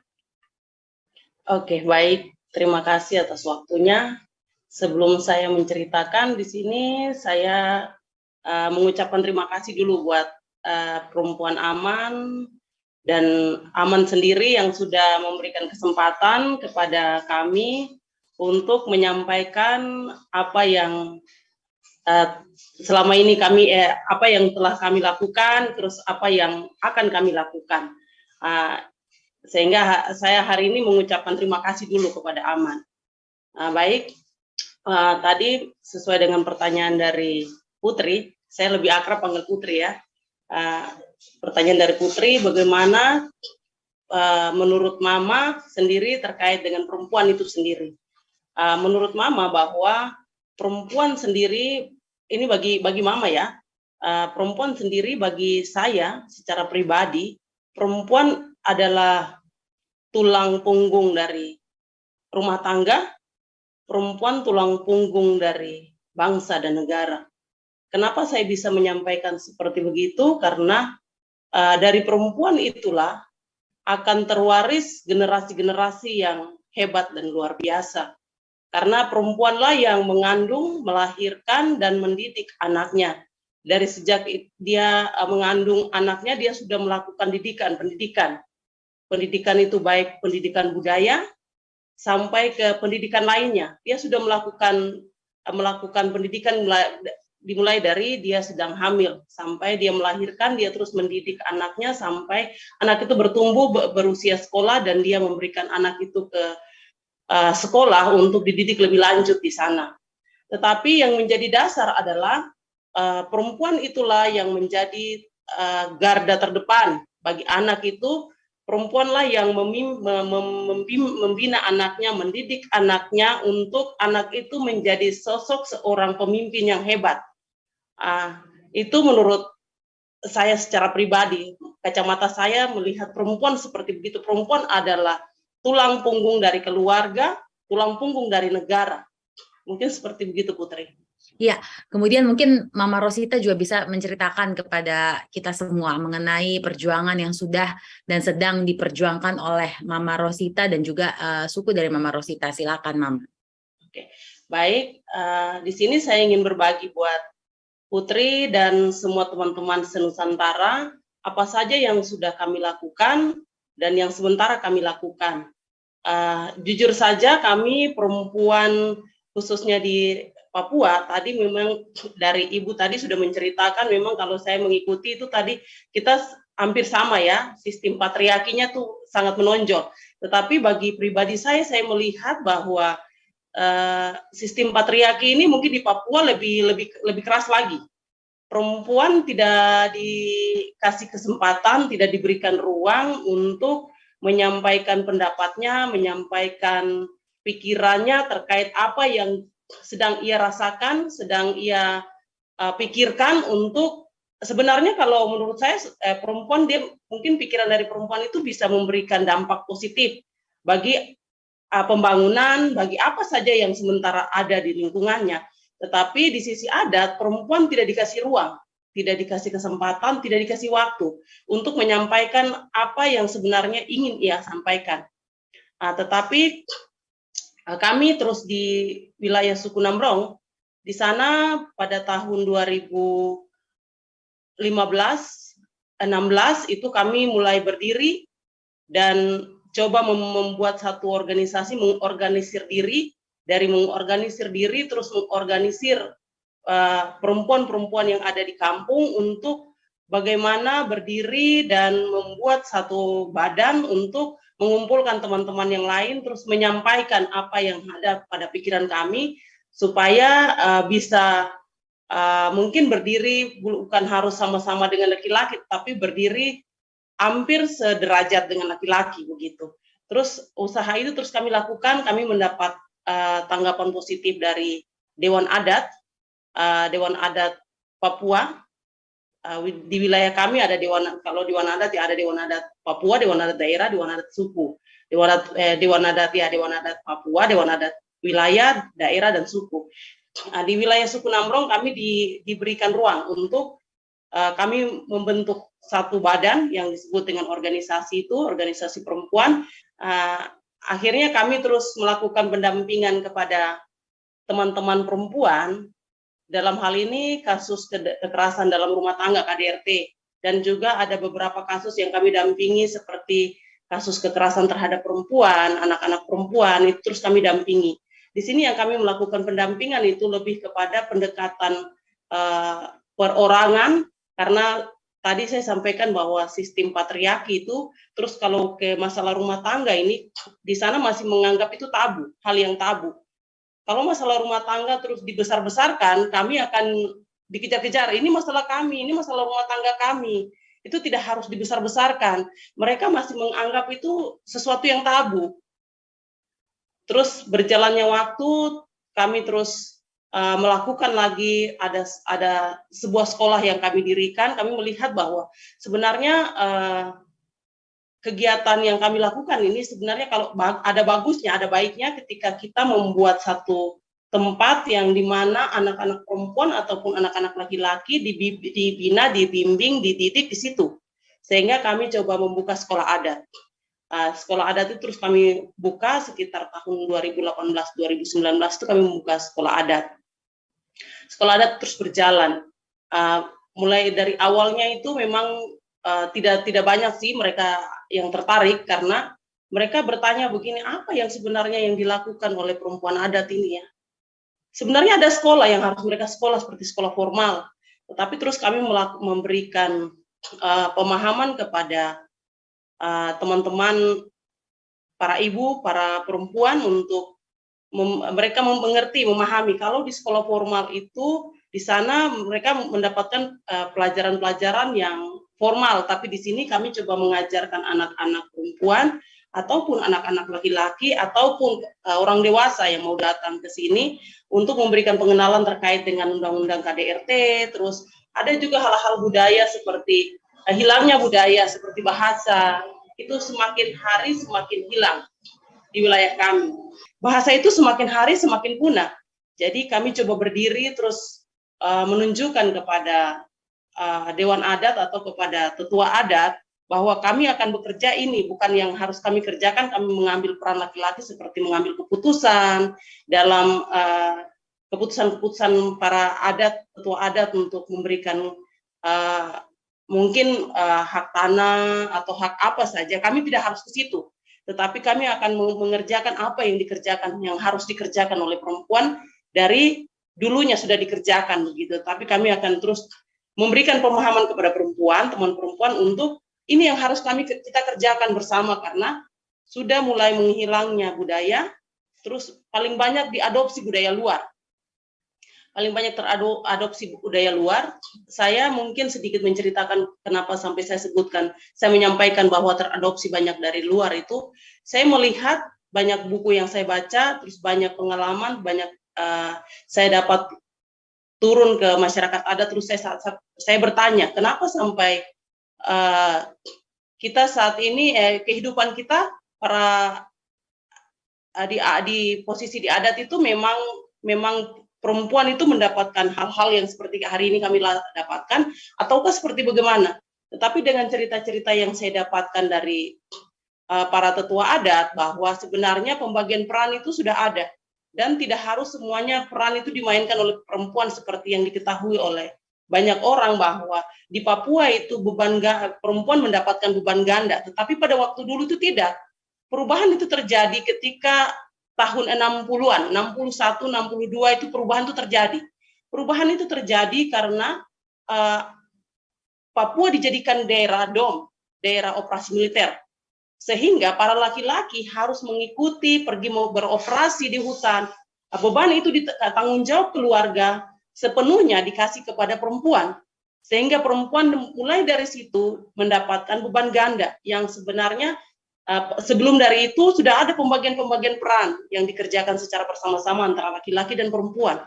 Speaker 3: Oke, baik. Terima kasih atas waktunya. Sebelum saya menceritakan di sini, saya mengucapkan terima kasih dulu buat Perempuan Aman dan Aman sendiri yang sudah memberikan kesempatan kepada kami untuk menyampaikan apa yang selama ini kami apa yang telah kami lakukan, terus apa yang akan kami lakukan. Sehingga saya hari ini mengucapkan terima kasih dulu kepada Aman. Baik, tadi sesuai dengan pertanyaan dari Putri, saya lebih akrab panggil Putri ya. Pertanyaan dari Putri, bagaimana menurut Mama sendiri terkait dengan perempuan itu sendiri? Menurut Mama bahwa perempuan sendiri, ini bagi Mama ya, perempuan sendiri bagi saya secara pribadi, perempuan adalah tulang punggung dari rumah tangga, perempuan tulang punggung dari bangsa dan negara. Kenapa saya bisa menyampaikan seperti begitu? Karena dari perempuan itulah akan terwaris generasi-generasi yang hebat dan luar biasa. Karena perempuanlah yang mengandung, melahirkan, dan mendidik anaknya. Dari sejak dia mengandung anaknya, dia sudah melakukan pendidikan. Pendidikan itu baik pendidikan budaya, sampai ke pendidikan lainnya. Dia sudah melakukan pendidikan dimulai dari dia sedang hamil sampai dia melahirkan, dia terus mendidik anaknya sampai anak itu bertumbuh berusia sekolah dan dia memberikan anak itu ke sekolah untuk dididik lebih lanjut di sana. Tetapi yang menjadi dasar adalah perempuan itulah yang menjadi garda terdepan bagi anak itu. Perempuanlah yang membina anaknya, mendidik anaknya untuk anak itu menjadi sosok seorang pemimpin yang hebat. Itu menurut saya secara pribadi, kacamata saya melihat perempuan seperti begitu. Perempuan adalah tulang punggung dari keluarga, tulang punggung dari negara. Mungkin seperti begitu, Putri.
Speaker 2: Ya, kemudian mungkin Mama Rosita juga bisa menceritakan kepada kita semua mengenai perjuangan yang sudah dan sedang diperjuangkan oleh Mama Rosita dan juga suku dari Mama Rosita. Silakan, Mama.
Speaker 3: Oke, baik. Di sini saya ingin berbagi buat Putri dan semua teman-teman senusantara apa saja yang sudah kami lakukan dan yang sementara kami lakukan. Jujur saja kami perempuan khususnya di Papua, tadi memang dari Ibu tadi sudah menceritakan memang kalau saya mengikuti itu tadi kita hampir sama ya, sistem patriarkinya tuh sangat menonjol. Tetapi bagi pribadi saya melihat bahwa sistem patriarki ini mungkin di Papua lebih keras lagi. Perempuan tidak dikasih kesempatan, tidak diberikan ruang untuk menyampaikan pendapatnya, menyampaikan pikirannya terkait apa yang sedang ia rasakan, sedang ia pikirkan untuk sebenarnya kalau menurut saya perempuan dia mungkin pikiran dari perempuan itu bisa memberikan dampak positif bagi pembangunan, bagi apa saja yang sementara ada di lingkungannya. Tetapi di sisi adat perempuan tidak dikasih ruang, tidak dikasih kesempatan, tidak dikasih waktu untuk menyampaikan apa yang sebenarnya ingin ia sampaikan. Tetapi kami terus di wilayah suku Namrong, di sana pada tahun 2015-16 itu kami mulai berdiri dan coba membuat satu organisasi, mengorganisir diri terus mengorganisir perempuan-perempuan yang ada di kampung untuk bagaimana berdiri dan membuat satu badan untuk mengumpulkan teman-teman yang lain, terus menyampaikan apa yang ada pada pikiran kami, supaya bisa mungkin berdiri bukan harus sama-sama dengan laki-laki, tapi berdiri hampir sederajat dengan laki-laki begitu. Terus usaha itu terus kami lakukan, kami mendapat tanggapan positif dari Dewan Adat Papua. Di wilayah kami ada dewan, kalau dewan adat ya ada dewan adat Papua, dewan adat daerah, dewan adat suku, dewan adat Papua, dewan adat wilayah, daerah dan suku. Di wilayah suku Namrong kami diberikan ruang untuk kami membentuk satu badan yang disebut dengan organisasi itu, organisasi perempuan. Akhirnya kami terus melakukan pendampingan kepada teman-teman perempuan. Dalam hal ini kasus kekerasan dalam rumah tangga KDRT, dan juga ada beberapa kasus yang kami dampingi seperti kasus kekerasan terhadap perempuan, anak-anak perempuan, itu terus kami dampingi. Di sini yang kami melakukan pendampingan itu lebih kepada pendekatan perorangan, karena tadi saya sampaikan bahwa sistem patriarki itu, terus kalau ke masalah rumah tangga ini, di sana masih menganggap itu tabu, hal yang tabu. Kalau masalah rumah tangga terus dibesar-besarkan, kami akan dikejar-kejar. Ini masalah kami, ini masalah rumah tangga kami. Itu tidak harus dibesar-besarkan. Mereka masih menganggap itu sesuatu yang tabu. Terus berjalannya waktu, kami terus melakukan lagi, ada sebuah sekolah yang kami dirikan. Kami melihat bahwa sebenarnya kegiatan yang kami lakukan ini sebenarnya kalau ada bagusnya, ada baiknya ketika kita membuat satu tempat yang dimana anak-anak perempuan ataupun anak-anak laki-laki dibina, dibimbing, dididik di situ. Sehingga kami coba membuka sekolah adat. Sekolah adat itu terus kami buka sekitar tahun 2018-2019 itu kami membuka sekolah adat. Sekolah adat terus berjalan. Mulai dari awalnya itu memang tidak banyak sih mereka yang tertarik, karena mereka bertanya begini, apa yang sebenarnya yang dilakukan oleh perempuan adat ini ya? Sebenarnya ada sekolah yang harus mereka sekolah seperti sekolah formal, tetapi terus kami memberikan pemahaman kepada teman-teman para ibu, para perempuan untuk mereka mengerti, memahami kalau di sekolah formal itu di sana mereka mendapatkan pelajaran-pelajaran yang formal, tapi di sini kami coba mengajarkan anak-anak perempuan ataupun anak-anak laki-laki ataupun orang dewasa yang mau datang ke sini untuk memberikan pengenalan terkait dengan undang-undang KDRT. Terus ada juga hal-hal budaya seperti hilangnya budaya seperti bahasa, itu semakin hari semakin hilang di wilayah kami. Bahasa itu semakin hari semakin punah. Jadi kami coba berdiri terus menunjukkan kepada Dewan Adat atau kepada tetua adat bahwa kami akan bekerja ini, bukan yang harus kami kerjakan, kami mengambil peran laki-laki seperti mengambil keputusan dalam keputusan-keputusan para adat, tetua adat untuk memberikan mungkin hak tanah atau hak apa saja, kami tidak harus ke situ. Tetapi kami akan mengerjakan apa yang dikerjakan, yang harus dikerjakan oleh perempuan dari dulunya sudah dikerjakan begitu. Tapi kami akan terus memberikan pemahaman kepada perempuan, teman perempuan untuk ini yang harus kita kerjakan bersama, karena sudah mulai menghilangnya budaya, terus paling banyak diadopsi budaya luar. Paling banyak teradopsi budaya luar. Saya mungkin sedikit menceritakan kenapa sampai saya menyampaikan bahwa teradopsi banyak dari luar itu. Saya melihat banyak buku yang saya baca, terus banyak pengalaman, banyak saya dapat turun ke masyarakat adat, terus saya bertanya, kenapa sampai kita saat ini kehidupan kita para di posisi di adat itu memang perempuan itu mendapatkan hal-hal yang seperti hari ini kami dapatkan, ataukah seperti bagaimana? Tetapi dengan cerita-cerita yang saya dapatkan dari para tetua adat, bahwa sebenarnya pembagian peran itu sudah ada, dan tidak harus semuanya peran itu dimainkan oleh perempuan seperti yang diketahui oleh banyak orang bahwa di Papua itu perempuan mendapatkan beban ganda, tetapi pada waktu dulu itu tidak. Perubahan itu terjadi ketika tahun 60-an, 61, 62 itu perubahan itu terjadi. Perubahan itu terjadi karena Papua dijadikan daerah DOM, daerah operasi militer. Sehingga para laki-laki harus mengikuti, pergi mau beroperasi di hutan. Beban itu tanggung jawab keluarga sepenuhnya dikasih kepada perempuan. Sehingga perempuan mulai dari situ mendapatkan beban ganda yang sebenarnya sebelum dari itu sudah ada pembagian peran yang dikerjakan secara bersama-sama antara laki-laki dan perempuan.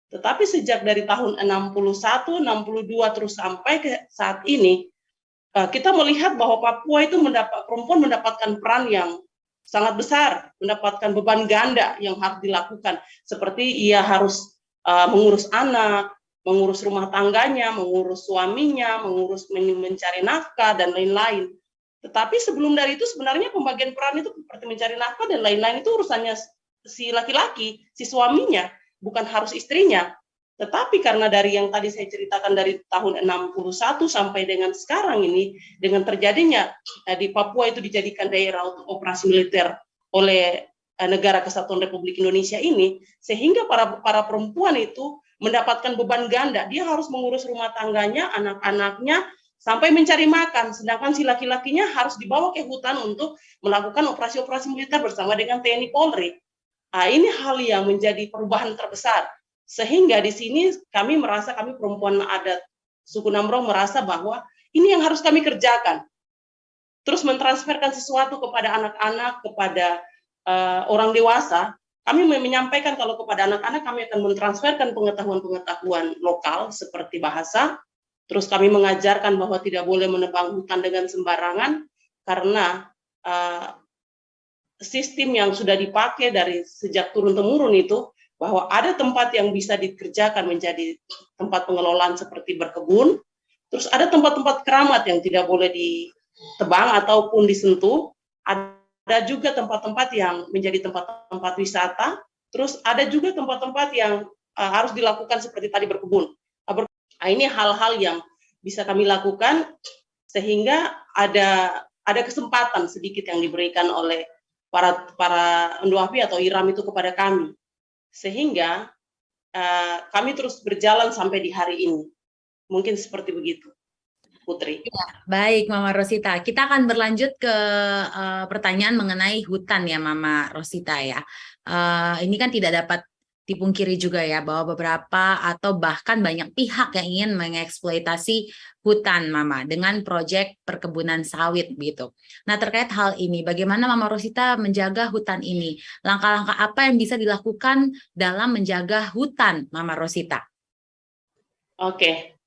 Speaker 3: Tetapi sejak dari tahun 61, 62 terus sampai ke saat ini, kita melihat bahwa Papua itu perempuan mendapatkan peran yang sangat besar, mendapatkan beban ganda yang harus dilakukan. Seperti ia harus mengurus anak, mengurus rumah tangganya, mengurus suaminya, mengurus mencari nafkah, dan lain-lain. Tetapi sebelum dari itu sebenarnya pembagian peran itu seperti mencari nafkah dan lain-lain itu urusannya si laki-laki, si suaminya, bukan harus istrinya. Tetapi karena dari yang tadi saya ceritakan dari tahun 61 sampai dengan sekarang ini, dengan terjadinya di Papua itu dijadikan daerah untuk operasi militer oleh Negara Kesatuan Republik Indonesia ini, sehingga para perempuan itu mendapatkan beban ganda. Dia harus mengurus rumah tangganya, anak-anaknya, sampai mencari makan. Sedangkan si laki-lakinya harus dibawa ke hutan untuk melakukan operasi-operasi militer bersama dengan TNI Polri. Ini hal yang menjadi perubahan terbesar. Sehingga di sini kami perempuan adat suku Namrong merasa bahwa ini yang harus kami kerjakan. Terus mentransferkan sesuatu kepada anak-anak, kepada orang dewasa. Kami menyampaikan kalau kepada anak-anak kami akan mentransferkan pengetahuan-pengetahuan lokal seperti bahasa. Terus kami mengajarkan bahwa tidak boleh menebang hutan dengan sembarangan karena sistem yang sudah dipakai dari sejak turun-temurun itu, bahwa ada tempat yang bisa dikerjakan menjadi tempat pengelolaan seperti berkebun, terus ada tempat-tempat keramat yang tidak boleh ditebang ataupun disentuh, ada juga tempat-tempat yang menjadi tempat-tempat wisata, terus ada juga tempat-tempat yang harus dilakukan seperti tadi berkebun. Ini hal-hal yang bisa kami lakukan sehingga ada kesempatan sedikit yang diberikan oleh para Nduapi atau Iram itu kepada kami. Sehingga kami terus berjalan sampai di hari ini. Mungkin seperti begitu, Putri.
Speaker 2: Ya, baik, Mama Rosita. Kita akan berlanjut ke pertanyaan mengenai hutan ya, Mama Rosita ya. Ini kan tidak dapat dipungkiri juga ya bahwa beberapa atau bahkan banyak pihak yang ingin mengeksploitasi hutan, Mama, dengan proyek perkebunan sawit gitu. Nah, terkait hal ini, bagaimana Mama Rosita menjaga hutan ini? Langkah-langkah apa yang bisa dilakukan dalam menjaga hutan, Mama Rosita?
Speaker 3: Oke,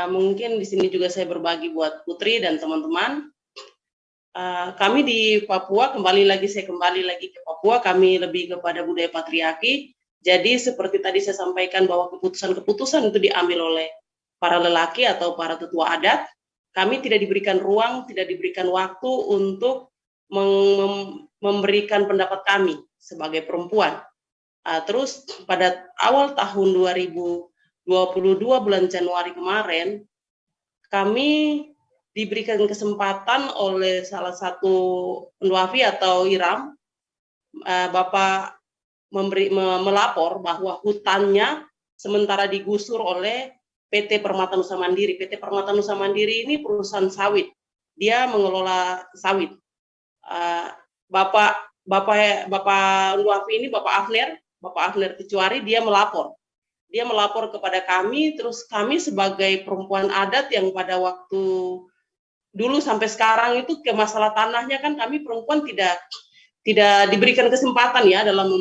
Speaker 3: mungkin di sini juga saya berbagi buat Putri dan teman-teman. Kami di Papua, saya kembali lagi ke Papua, kami lebih kepada budaya patriarki. Jadi seperti tadi saya sampaikan bahwa keputusan-keputusan itu diambil oleh para lelaki atau para tetua adat. Kami tidak diberikan ruang, tidak diberikan waktu untuk memberikan pendapat kami sebagai perempuan. Terus pada awal tahun 2022 bulan Januari kemarin, kami diberikan kesempatan oleh salah satu Nduapi atau Iram, Bapak melapor bahwa hutannya sementara digusur oleh PT Permata Nusa Mandiri. PT Permata Nusa Mandiri ini perusahaan sawit. Dia mengelola sawit. Bapak Nduapi ini, Bapak Afner Kecuari, dia melapor. Dia melapor kepada kami, terus kami sebagai perempuan adat yang pada waktu dulu sampai sekarang itu ke masalah tanahnya kan kami perempuan tidak diberikan kesempatan ya dalam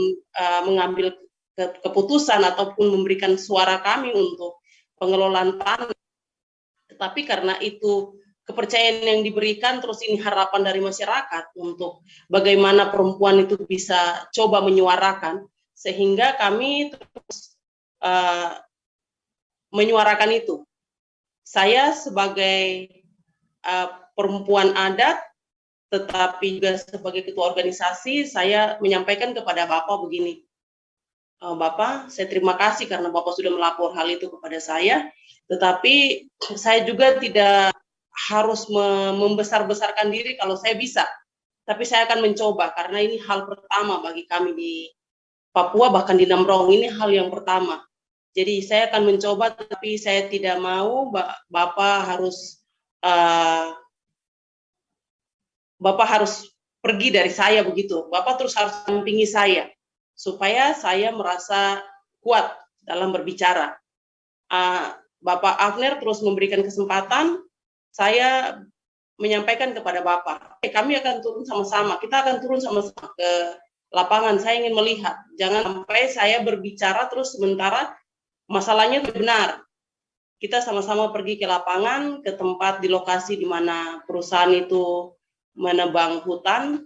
Speaker 3: mengambil keputusan ataupun memberikan suara kami untuk pengelolaan tanah. Tetapi karena itu kepercayaan yang diberikan, terus ini harapan dari masyarakat untuk bagaimana perempuan itu bisa coba menyuarakan, sehingga kami terus menyuarakan itu. Saya sebagai perempuan adat, tetapi juga sebagai ketua organisasi, saya menyampaikan kepada Bapak begini, Bapak, saya terima kasih karena Bapak sudah melapor hal itu kepada saya, tetapi saya juga tidak harus membesar-besarkan diri kalau saya bisa, tapi saya akan mencoba, karena ini hal pertama bagi kami di Papua, bahkan di Namrong, ini hal yang pertama. Jadi saya akan mencoba, tapi saya tidak mau Bapak harus pergi dari saya begitu. Bapak terus harus dampingi saya supaya saya merasa kuat dalam berbicara. Bapak Afner terus memberikan kesempatan, saya menyampaikan kepada Bapak, kami akan turun sama-sama, kita akan turun sama-sama ke lapangan. Saya ingin melihat, jangan sampai saya berbicara terus sementara masalahnya itu benar. Kita sama-sama pergi ke lapangan, ke tempat di lokasi di mana perusahaan itu menebang hutan.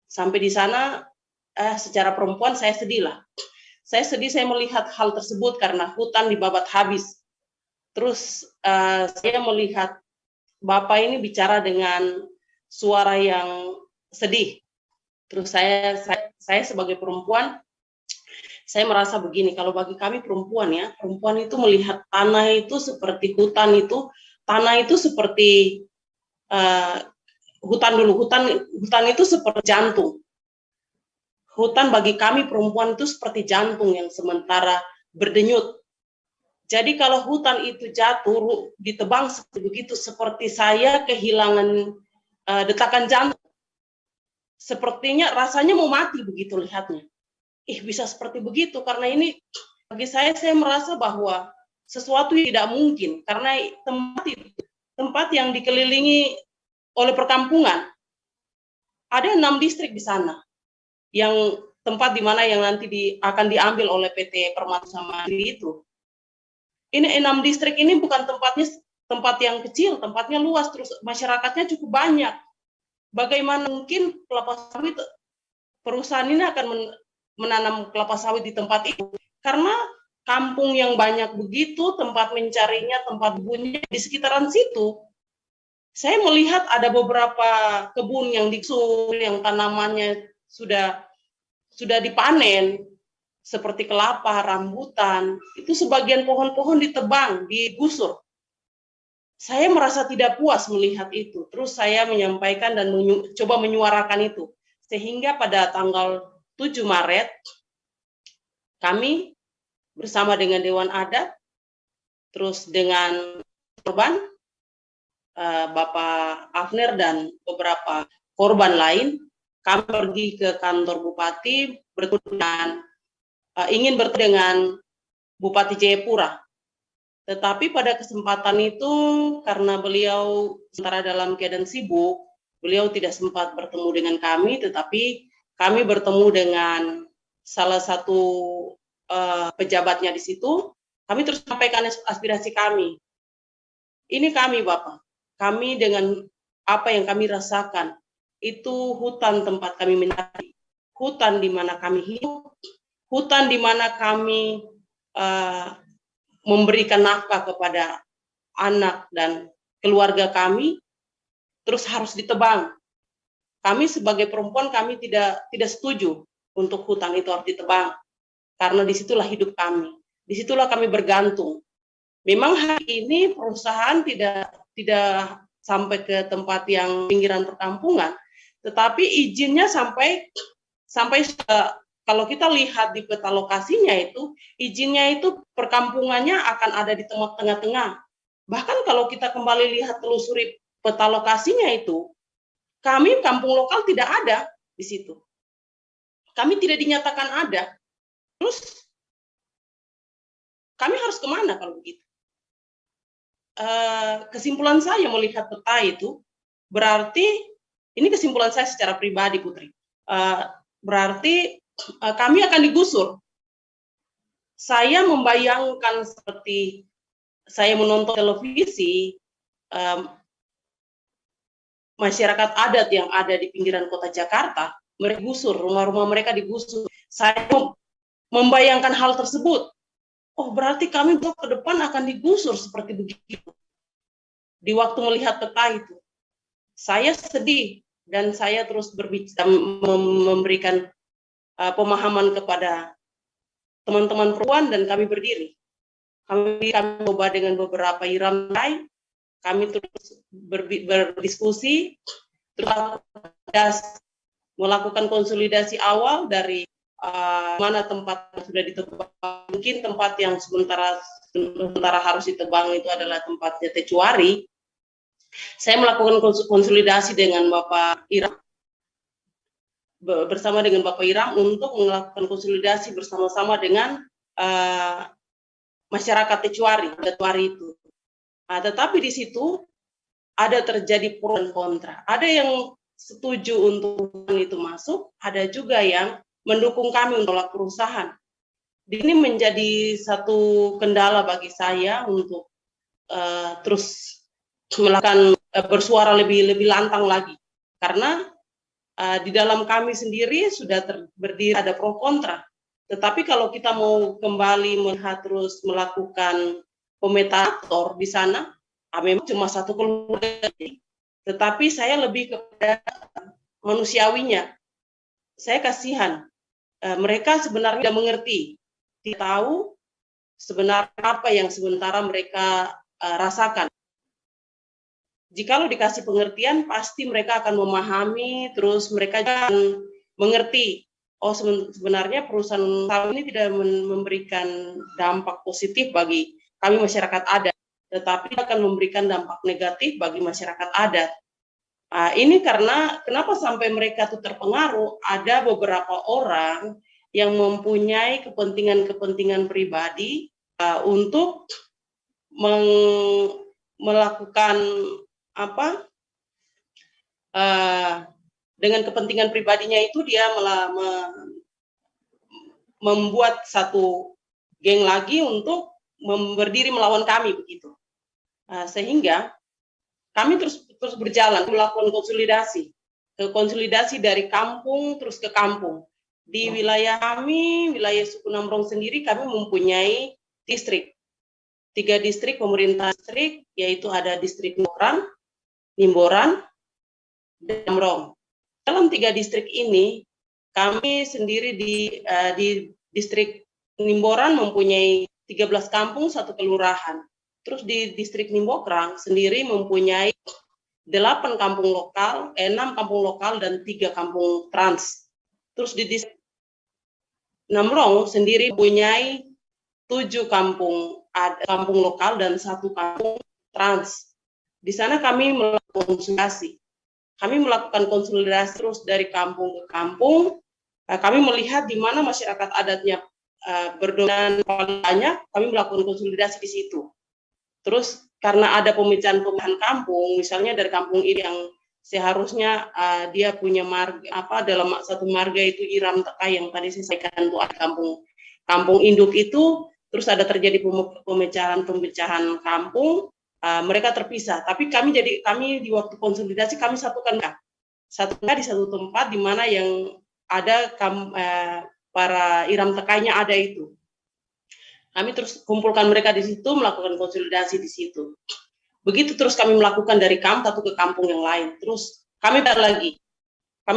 Speaker 3: Sampai di sana, secara perempuan saya sedih lah. Saya sedih, saya melihat hal tersebut karena hutan dibabat habis. Terus saya melihat Bapak ini bicara dengan suara yang sedih. Terus saya sebagai perempuan, saya merasa begini, kalau bagi kami perempuan ya, perempuan itu melihat tanah itu seperti hutan itu, tanah itu seperti hutan dulu, hutan itu seperti jantung. Hutan bagi kami perempuan itu seperti jantung yang sementara berdenyut. Jadi kalau hutan itu jatuh, ditebang seperti begitu, seperti saya kehilangan detakan jantung. Sepertinya rasanya mau mati begitu lihatnya. Bisa seperti begitu, karena ini bagi saya merasa bahwa sesuatu yang tidak mungkin, karena tempat yang dikelilingi oleh perkampungan. Ada 6 distrik di sana, yang tempat di mana yang nanti akan diambil oleh PT Permata Mandiri itu. Ini 6 distrik ini bukan tempat yang kecil, tempatnya luas, terus masyarakatnya cukup banyak. Bagaimana mungkin kelapa sawit perusahaan ini akan menanam kelapa sawit di tempat itu? Karena kampung yang banyak begitu, tempat mencarinya, tempat bunyi di sekitaran situ. Saya melihat ada beberapa kebun yang yang tanamannya sudah dipanen, seperti kelapa, rambutan, itu sebagian pohon-pohon ditebang, digusur. Saya merasa tidak puas melihat itu. Terus saya menyampaikan dan coba menyuarakan itu. Sehingga pada tanggal 7 Maret, kami bersama dengan Dewan Adat, terus dengan korban, Bapak Afner dan beberapa korban lain, kami pergi ke kantor Bupati, ingin bertemu dengan Bupati Jayapura. Tetapi pada kesempatan itu, karena beliau sementara dalam keadaan sibuk, beliau tidak sempat bertemu dengan kami, tetapi kami bertemu dengan salah satu pejabatnya di situ. Kami terus sampaikan aspirasi kami. Ini kami, Bapak. Kami dengan apa yang kami rasakan, itu hutan tempat kami mencari, hutan di mana kami hidup, hutan di mana kami memberikan nafkah kepada anak dan keluarga kami, terus harus ditebang. Kami sebagai perempuan, kami tidak setuju untuk hutan itu harus ditebang, karena disitulah hidup kami, disitulah kami bergantung. Memang hari ini perusahaan tidak sampai ke tempat yang pinggiran perkampungan, tetapi izinnya sampai kalau kita lihat di peta lokasinya itu, izinnya itu perkampungannya akan ada di tengah-tengah. Bahkan kalau kita kembali lihat telusuri peta lokasinya itu, kami kampung lokal tidak ada di situ. Kami tidak dinyatakan ada. Terus kami harus kemana kalau begitu? Kesimpulan saya melihat peta itu, berarti, ini kesimpulan saya secara pribadi, Putri, berarti kami akan digusur. Saya membayangkan seperti saya menonton televisi, masyarakat adat yang ada di pinggiran kota Jakarta, mereka digusur, rumah-rumah mereka digusur. Saya membayangkan hal tersebut. Oh, berarti kami ke depan akan digusur seperti begitu. Di waktu melihat peta itu, saya sedih dan saya terus berbicara, memberikan pemahaman kepada teman-teman perempuan, dan kami berdiri. Kami coba dengan beberapa iram lain, kami terus berdiskusi, terus melakukan konsolidasi awal dari mana tempat yang sudah ditebang. Mungkin tempat yang sementara harus ditebang itu adalah tempatnya Tecuari. Saya melakukan konsolidasi dengan Bapak Iram, bersama dengan Bapak Iram untuk melakukan konsolidasi bersama-sama dengan masyarakat Tecuari itu. Nah, tetapi di situ ada terjadi pro dan kontra. Ada yang setuju untuk itu masuk, ada juga yang mendukung kami untuk tolak perusahaan. ini menjadi satu kendala bagi saya untuk terus melakukan bersuara lebih lantang lagi, karena di dalam kami sendiri sudah berdiri ada pro kontra. Tetapi kalau kita mau kembali melihat terus melakukan pemetator di sana, memang cuma satu keluarga. Tetapi saya lebih kepada manusiawinya. Saya kasihan. Mereka sebenarnya tidak mengerti, tidak tahu sebenarnya apa yang sementara mereka rasakan. Jikalau dikasih pengertian, pasti mereka akan memahami, terus mereka akan mengerti, oh sebenarnya perusahaan ini tidak memberikan dampak positif bagi kami masyarakat adat, tetapi akan memberikan dampak negatif bagi masyarakat adat. Ini karena kenapa sampai mereka itu terpengaruh, ada beberapa orang yang mempunyai kepentingan pribadi untuk melakukan dengan kepentingan pribadinya itu dia membuat satu geng lagi untuk berdiri melawan kami begitu. Sehingga kami terus berjalan melakukan konsolidasi dari kampung terus ke kampung. Di wilayah kami, wilayah suku Namrong sendiri, kami mempunyai distrik. 3 distrik pemerintah distrik, yaitu ada distrik Nimboran, dan Namrong. Dalam 3 distrik ini, kami sendiri di distrik Nimboran mempunyai 13 kampung, 1 kelurahan. Terus di distrik Nimbokrang sendiri mempunyai 8 kampung lokal, 6 kampung lokal, dan 3 kampung trans. Terus di distrik Namrong sendiri mempunyai 7 kampung lokal dan 1 kampung trans. Di sana kami melakukan konsolidasi. Kami melakukan konsolidasi terus dari kampung ke kampung. Kami melihat di mana masyarakat adatnya berdominan paling banyak, kami melakukan konsolidasi di situ. Terus karena ada pemecahan kampung, misalnya dari kampung ini yang seharusnya dia punya marga, dalam satu marga itu Iram Tekai yang tadi saya sampaikan itu ada kampung induk itu, terus ada terjadi pemecahan kampung. Mereka terpisah, tapi kami di waktu konsolidasi kami satukan di satu tempat di mana yang ada para Iram Tekainya ada itu. Kami terus kumpulkan mereka di situ, melakukan konsolidasi di situ. Begitu terus kami melakukan dari kampung satu ke kampung yang lain. Terus kami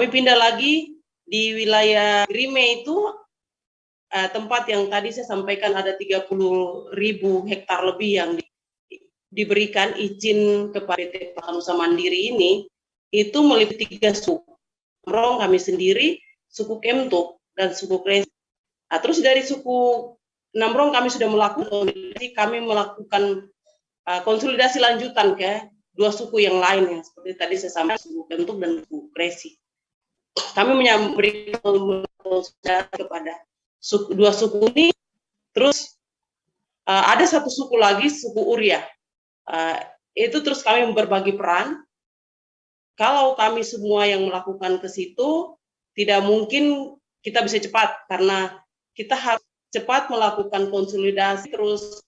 Speaker 3: pindah lagi di wilayah Grime itu, tempat yang tadi saya sampaikan ada 30.000 hektar lebih yang diberikan izin kepada PT Nusa Mandiri ini, itu meliputi 3 suku. Namrong kami sendiri, suku Kemtuk, dan suku Kresi. Terus dari suku Namrong kami sudah melakukan konsolidasi lanjutan ke 2 suku yang lain, yang seperti tadi saya sampaikan, suku Kemtuk dan suku Kresi. Kami memberikan konsolidasi kepada 2 suku ini. Terus ada 1 suku lagi, suku Uria. Itu terus kami berbagi peran. Kalau kami semua yang melakukan ke situ, tidak mungkin kita bisa cepat, karena kita harus cepat melakukan konsolidasi, terus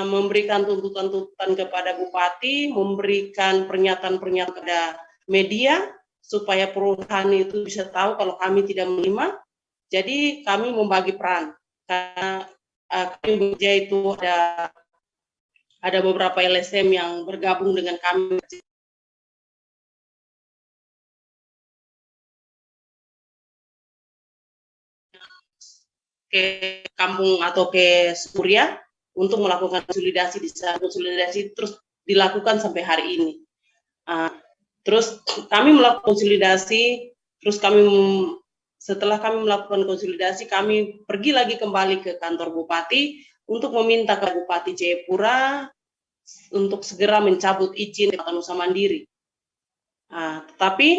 Speaker 3: memberikan tuntutan-tuntutan kepada bupati, memberikan pernyataan-pernyataan kepada media, supaya perusahaan itu bisa tahu kalau kami tidak menerima. Jadi kami membagi peran, karena kami bekerja itu ada beberapa LSM yang bergabung dengan kami. Ke kampung atau ke Suria untuk melakukan konsolidasi di sana. Konsolidasi terus dilakukan sampai hari ini. Terus kami melakukan konsolidasi, terus setelah kami melakukan konsolidasi, kami pergi lagi kembali ke kantor bupati untuk meminta ke Bupati Jayapura untuk segera mencabut izin PT Nusa Mandiri. Tetapi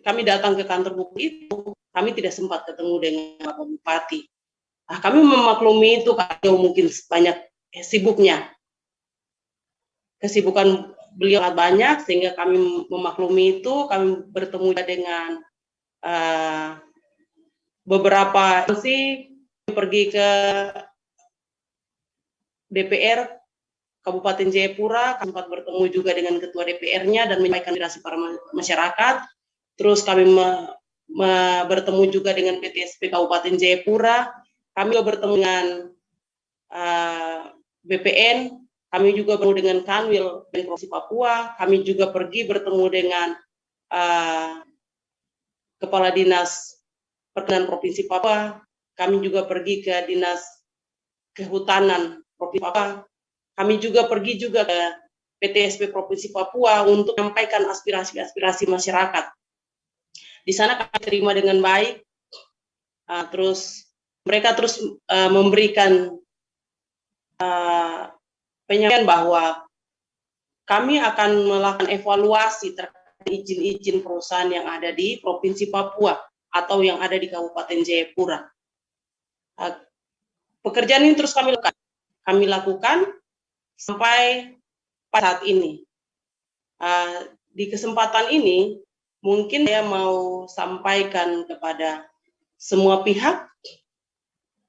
Speaker 3: kami datang ke kantor bupati itu, kami tidak sempat ketemu dengan Bapak Bupati. Kami memaklumi itu karena mungkin banyak sibuknya. Kesibukan beliau banyak, sehingga kami memaklumi itu. Kami bertemu dengan beberapa sih pergi ke DPR Kabupaten Jayapura, kami sempat bertemu juga dengan ketua DPR-nya dan menyampaikan aspirasi para masyarakat. Terus kami bertemu juga dengan PTSP Kabupaten Jayapura. Kami juga bertemu dengan BPN. Kami juga bertemu dengan Kanwil Provinsi Papua. Kami juga pergi bertemu dengan Kepala Dinas Perkebunan Provinsi Papua. Kami juga pergi ke Dinas Kehutanan Provinsi Papua. Kami juga pergi juga ke PTSP Provinsi Papua untuk menyampaikan aspirasi-aspirasi masyarakat. Di sana kami terima dengan baik. Terus mereka terus memberikan penyampaian bahwa kami akan melakukan evaluasi terkait izin-izin perusahaan yang ada di Provinsi Papua atau yang ada di Kabupaten Jayapura. Pekerjaan ini terus kami lakukan sampai pada saat ini. Di kesempatan ini, mungkin saya mau sampaikan kepada semua pihak,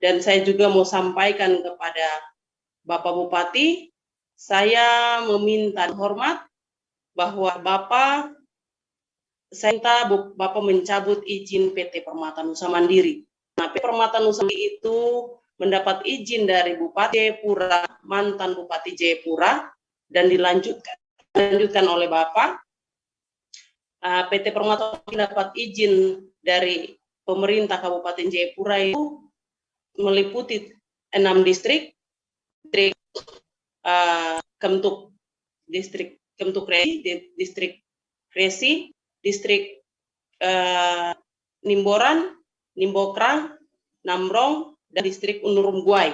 Speaker 3: dan saya juga mau sampaikan kepada Bapak Bupati, saya meminta hormat bahwa saya minta Bapak mencabut izin PT Permata Nusa Mandiri. Nah, PT Permata Nusa Mandiri itu mendapat izin dari Bupati Jayapura, mantan Bupati Jayapura, dan dilanjutkan oleh Bapak. PT Permata mendapat izin dari pemerintah Kabupaten Jayapura itu meliputi 6 distrik, Kemtuk, distrik Kemtuk Resi, distrik Resi, distrik Nimboran, Nimbokrang, Namrong, dan distrik Unurum Guai.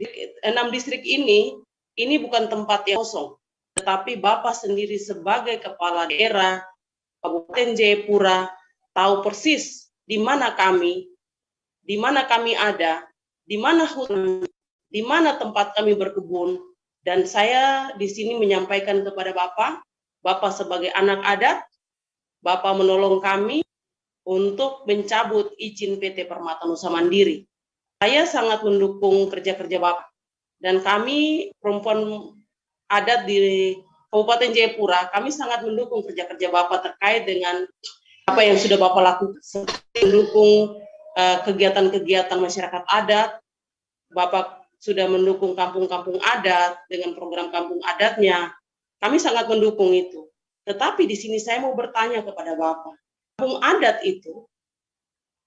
Speaker 3: 6 distrik ini bukan tempat yang kosong, tetapi Bapak sendiri sebagai kepala daerah Kabupaten Jayapura tahu persis di mana kami ada, di mana hutan, di mana tempat kami berkebun, dan saya di sini menyampaikan kepada Bapak sebagai anak adat, Bapak menolong kami untuk mencabut izin PT Permata Nusa Mandiri. Saya sangat mendukung kerja-kerja Bapak, dan kami perempuan adat di Kabupaten Jayapura, kami sangat mendukung kerja-kerja Bapak terkait dengan apa yang sudah Bapak lakukan, mendukung kegiatan-kegiatan masyarakat adat. Bapak sudah mendukung kampung-kampung adat dengan program kampung adatnya. Kami sangat mendukung itu. Tetapi di sini saya mau bertanya kepada Bapak, kampung adat itu,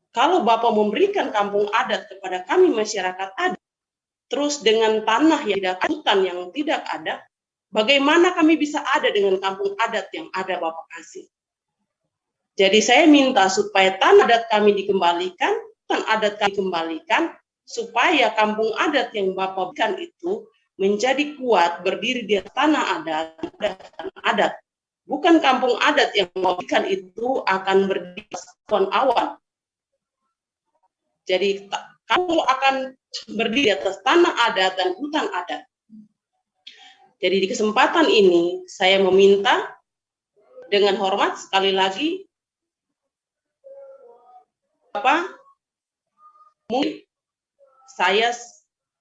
Speaker 3: kalau Bapak memberikan kampung adat kepada kami masyarakat adat, terus dengan tanah yang tidak ada, hutan yang tidak ada, bagaimana kami bisa ada dengan kampung adat yang ada Bapak kasih? Jadi saya minta supaya tanah adat kami dikembalikan, hutan adat kami dikembalikan, supaya kampung adat yang Bapak berikan itu menjadi kuat, berdiri di tanah adat. Bukan kampung adat yang Bapak berikan itu akan berdiri di awan. Jadi kamu akan berdiri di atas tanah adat dan hutan adat. Jadi di kesempatan ini saya meminta dengan hormat sekali lagi, Bapak, mungkin saya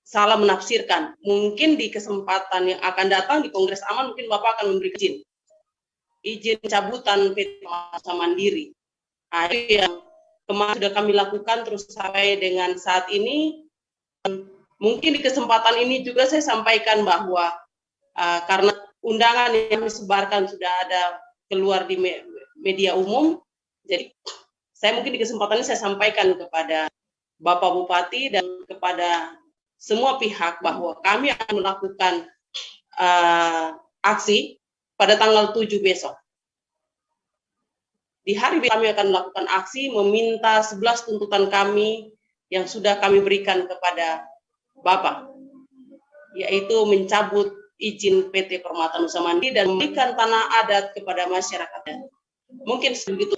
Speaker 3: salah menafsirkan. Mungkin di kesempatan yang akan datang di Kongres Aman mungkin Bapak akan memberi izin cabutan PT Nusa Mandiri. Nah, itu yang kemarin sudah kami lakukan terus sampai dengan saat ini. Mungkin di kesempatan ini juga saya sampaikan bahwa karena undangan yang disebarkan sudah ada keluar di media umum, jadi saya mungkin di kesempatan ini saya sampaikan kepada Bapak Bupati dan kepada semua pihak bahwa kami akan melakukan aksi pada tanggal 7 besok. Di hari kami akan melakukan aksi meminta 11 tuntutan kami yang sudah kami berikan kepada Bapak, yaitu mencabut izin PT Permata Nusa Mandiri dan memberikan tanah adat kepada masyarakat. Mungkin segitu.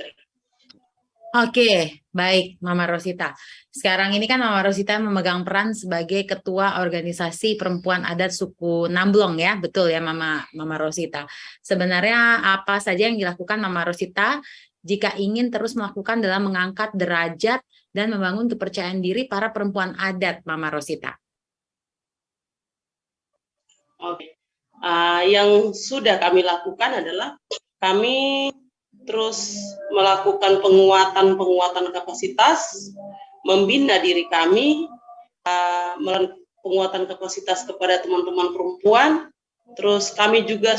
Speaker 2: Oke, baik Mama Rosita. Sekarang ini kan Mama Rosita memegang peran sebagai Ketua Organisasi Perempuan Adat Suku Namblong ya, betul ya Mama Rosita. Sebenarnya apa saja yang dilakukan Mama Rosita jika ingin terus melakukan dalam mengangkat derajat dan membangun kepercayaan diri para perempuan adat, Mama Rosita?
Speaker 3: Oke. Yang sudah kami lakukan adalah kami terus melakukan penguatan kapasitas, membina diri kami, penguatan kapasitas kepada teman-teman perempuan. Terus kami juga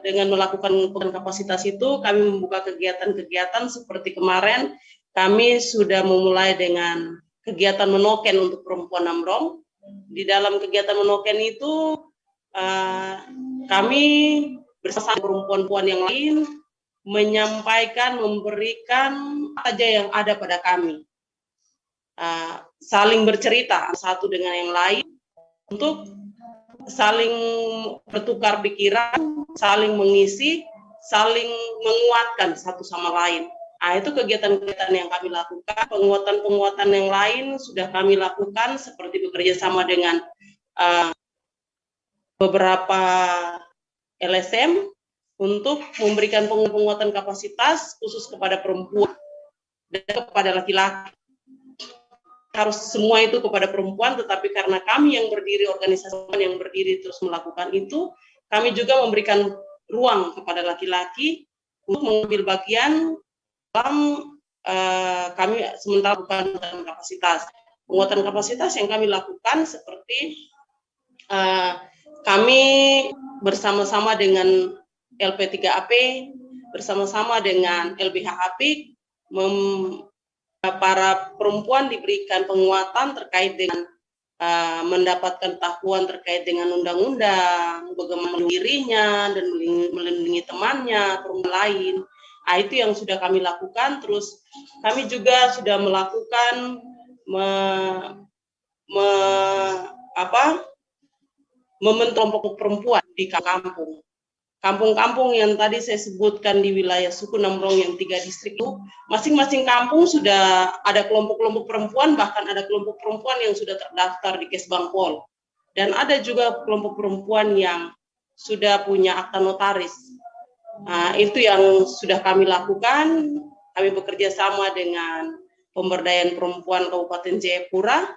Speaker 3: dengan melakukan kapasitas itu, kami membuka kegiatan-kegiatan seperti kemarin, kami sudah memulai dengan kegiatan menoken untuk perempuan Namrong. Di dalam kegiatan menoken itu, kami bersama perempuan-perempuan yang lain menyampaikan, memberikan apa saja yang ada pada kami. Saling bercerita satu dengan yang lain untuk saling bertukar pikiran, saling mengisi, saling menguatkan satu sama lain. Itu kegiatan-kegiatan yang kami lakukan. Penguatan-penguatan yang lain sudah kami lakukan seperti bekerja sama dengan beberapa LSM untuk memberikan penguatan kapasitas khusus kepada perempuan dan kepada laki-laki. Harus semua itu kepada perempuan, tetapi karena kami yang berdiri, organisasi yang berdiri terus melakukan itu, kami juga memberikan ruang kepada laki-laki untuk mengambil bagian dalam kami sementara bukan kapasitas. Penguatan kapasitas yang kami lakukan seperti kami bersama-sama dengan LP3AP, bersama-sama dengan LBH APIK, para perempuan diberikan penguatan terkait dengan mendapatkan pengetahuan terkait dengan undang-undang, bagaimana dirinya dan melindungi temannya, perempuan lain. Itu yang sudah kami lakukan. Terus kami juga sudah melakukan membentuk kelompok perempuan di kampung. Kampung-kampung yang tadi saya sebutkan di wilayah suku Namrong yang 3 distrik itu, masing-masing kampung sudah ada kelompok-kelompok perempuan, bahkan ada kelompok perempuan yang sudah terdaftar di Kesbangpol. Dan ada juga kelompok perempuan yang sudah punya akta notaris. Itu yang sudah kami lakukan. Kami bekerja sama dengan Pemberdayaan Perempuan Kabupaten Jayapura,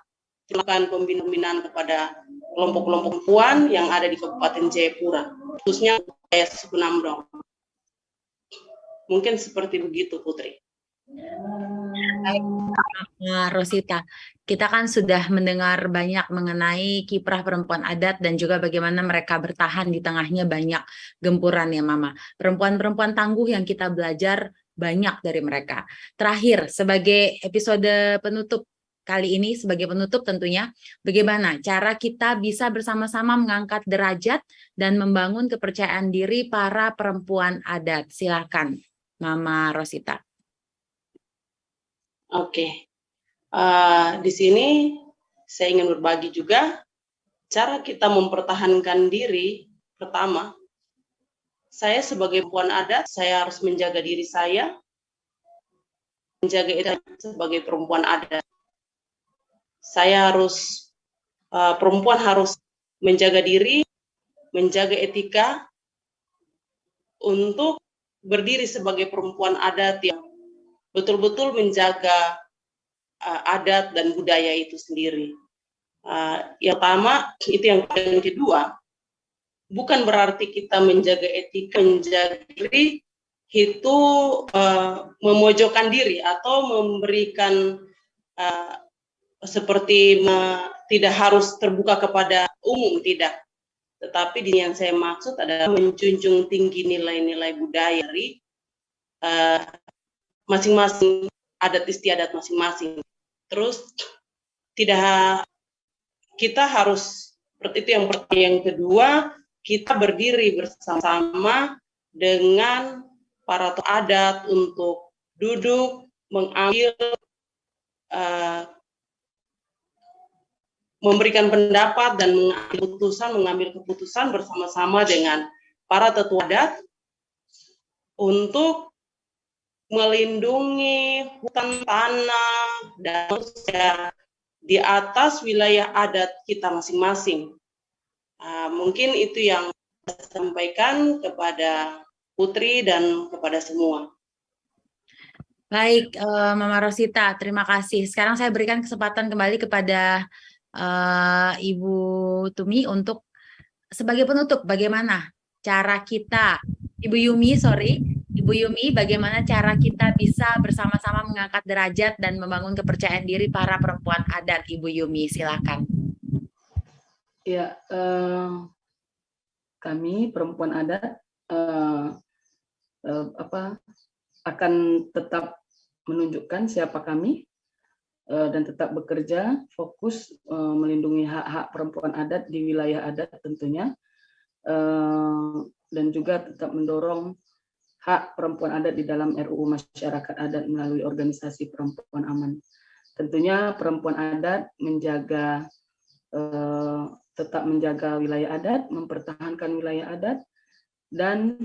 Speaker 3: melakukan pembinaan kepada kelompok-kelompok perempuan yang ada di Kabupaten Jayapura, khususnya wilayah suku Namrong. Mungkin seperti begitu, Putri.
Speaker 2: Rosita, kita kan sudah mendengar banyak mengenai kiprah perempuan adat dan juga bagaimana mereka bertahan di tengahnya banyak gempuran ya Mama. Perempuan-perempuan tangguh yang kita belajar banyak dari mereka. Terakhir, sebagai episode penutup kali ini, sebagai penutup tentunya, bagaimana cara kita bisa bersama-sama mengangkat derajat dan membangun kepercayaan diri para perempuan adat. Silakan, Mama Rosita.
Speaker 3: Oke. Di sini saya ingin berbagi juga cara kita mempertahankan diri. Pertama, saya sebagai perempuan adat, saya harus menjaga diri saya, menjaga etika sebagai perempuan adat. Saya harus, perempuan harus menjaga diri, menjaga etika untuk berdiri sebagai perempuan adat yang betul-betul menjaga adat dan budaya itu sendiri. Yang pertama, itu yang kedua, bukan berarti kita menjaga etika, menjaga diri itu memojokkan diri atau memberikan seperti tidak harus terbuka kepada umum, tidak. Tetapi yang saya maksud adalah menjunjung tinggi nilai-nilai budaya dari masing-masing adat istiadat masing-masing. Terus kita harus seperti itu yang pertama. Yang kedua, kita berdiri bersama dengan para tokoh adat untuk duduk mengambil memberikan pendapat dan mengambil keputusan bersama-sama dengan para tetua adat untuk melindungi hutan, tanah, dan manusia di atas wilayah adat kita masing-masing. Mungkin itu yang saya sampaikan kepada Putri dan kepada semua.
Speaker 2: Baik, Mama Rosita, terima kasih. Sekarang saya berikan kesempatan kembali kepada Ibu Tumi untuk sebagai penutup, bagaimana cara kita, Ibu Yumi, bagaimana cara kita bisa bersama-sama mengangkat derajat dan membangun kepercayaan diri para perempuan adat, Ibu Yumi, silakan.
Speaker 1: Ya, kami perempuan adat akan tetap menunjukkan siapa kami dan tetap bekerja fokus melindungi hak-hak perempuan adat di wilayah adat tentunya, dan juga tetap mendorong hak perempuan adat di dalam RUU Masyarakat Adat melalui organisasi Perempuan Aman. Tentunya perempuan adat tetap menjaga wilayah adat, mempertahankan wilayah adat, dan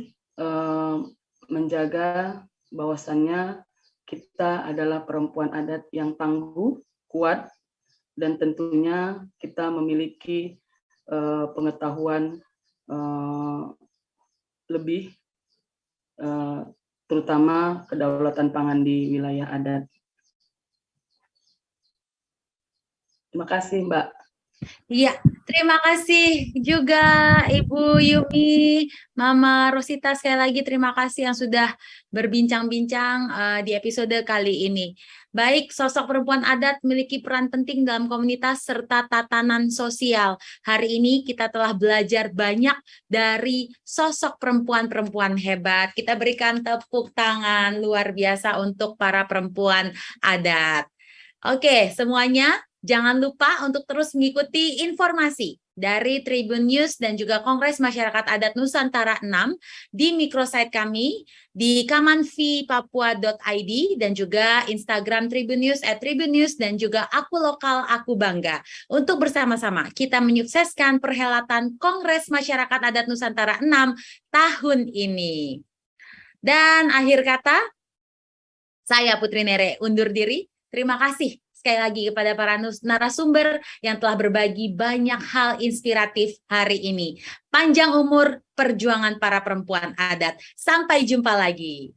Speaker 1: menjaga bahwasannya kita adalah perempuan adat yang tangguh, kuat, dan tentunya kita memiliki pengetahuan lebih, terutama kedaulatan pangan di wilayah adat. Terima kasih, Mbak.
Speaker 2: Iya, terima kasih juga Ibu Yumi, Mama Rosita, sekali lagi terima kasih yang sudah berbincang-bincang di episode kali ini. Baik, sosok perempuan adat memiliki peran penting dalam komunitas serta tatanan sosial. Hari ini kita telah belajar banyak dari sosok perempuan-perempuan hebat. Kita berikan tepuk tangan luar biasa untuk para perempuan adat. Oke, semuanya jangan lupa untuk terus mengikuti informasi dari Tribun News dan juga Kongres Masyarakat Adat Nusantara 6 di microsite kami di kamanvi.papua.id dan juga Instagram Tribun News @tribunnews dan juga Aku Lokal Aku Bangga. Untuk bersama-sama kita menyukseskan perhelatan Kongres Masyarakat Adat Nusantara 6 tahun ini. Dan akhir kata, saya Putri Nere undur diri. Terima kasih sekali lagi kepada para narasumber yang telah berbagi banyak hal inspiratif hari ini. Panjang umur perjuangan para perempuan adat. Sampai jumpa lagi.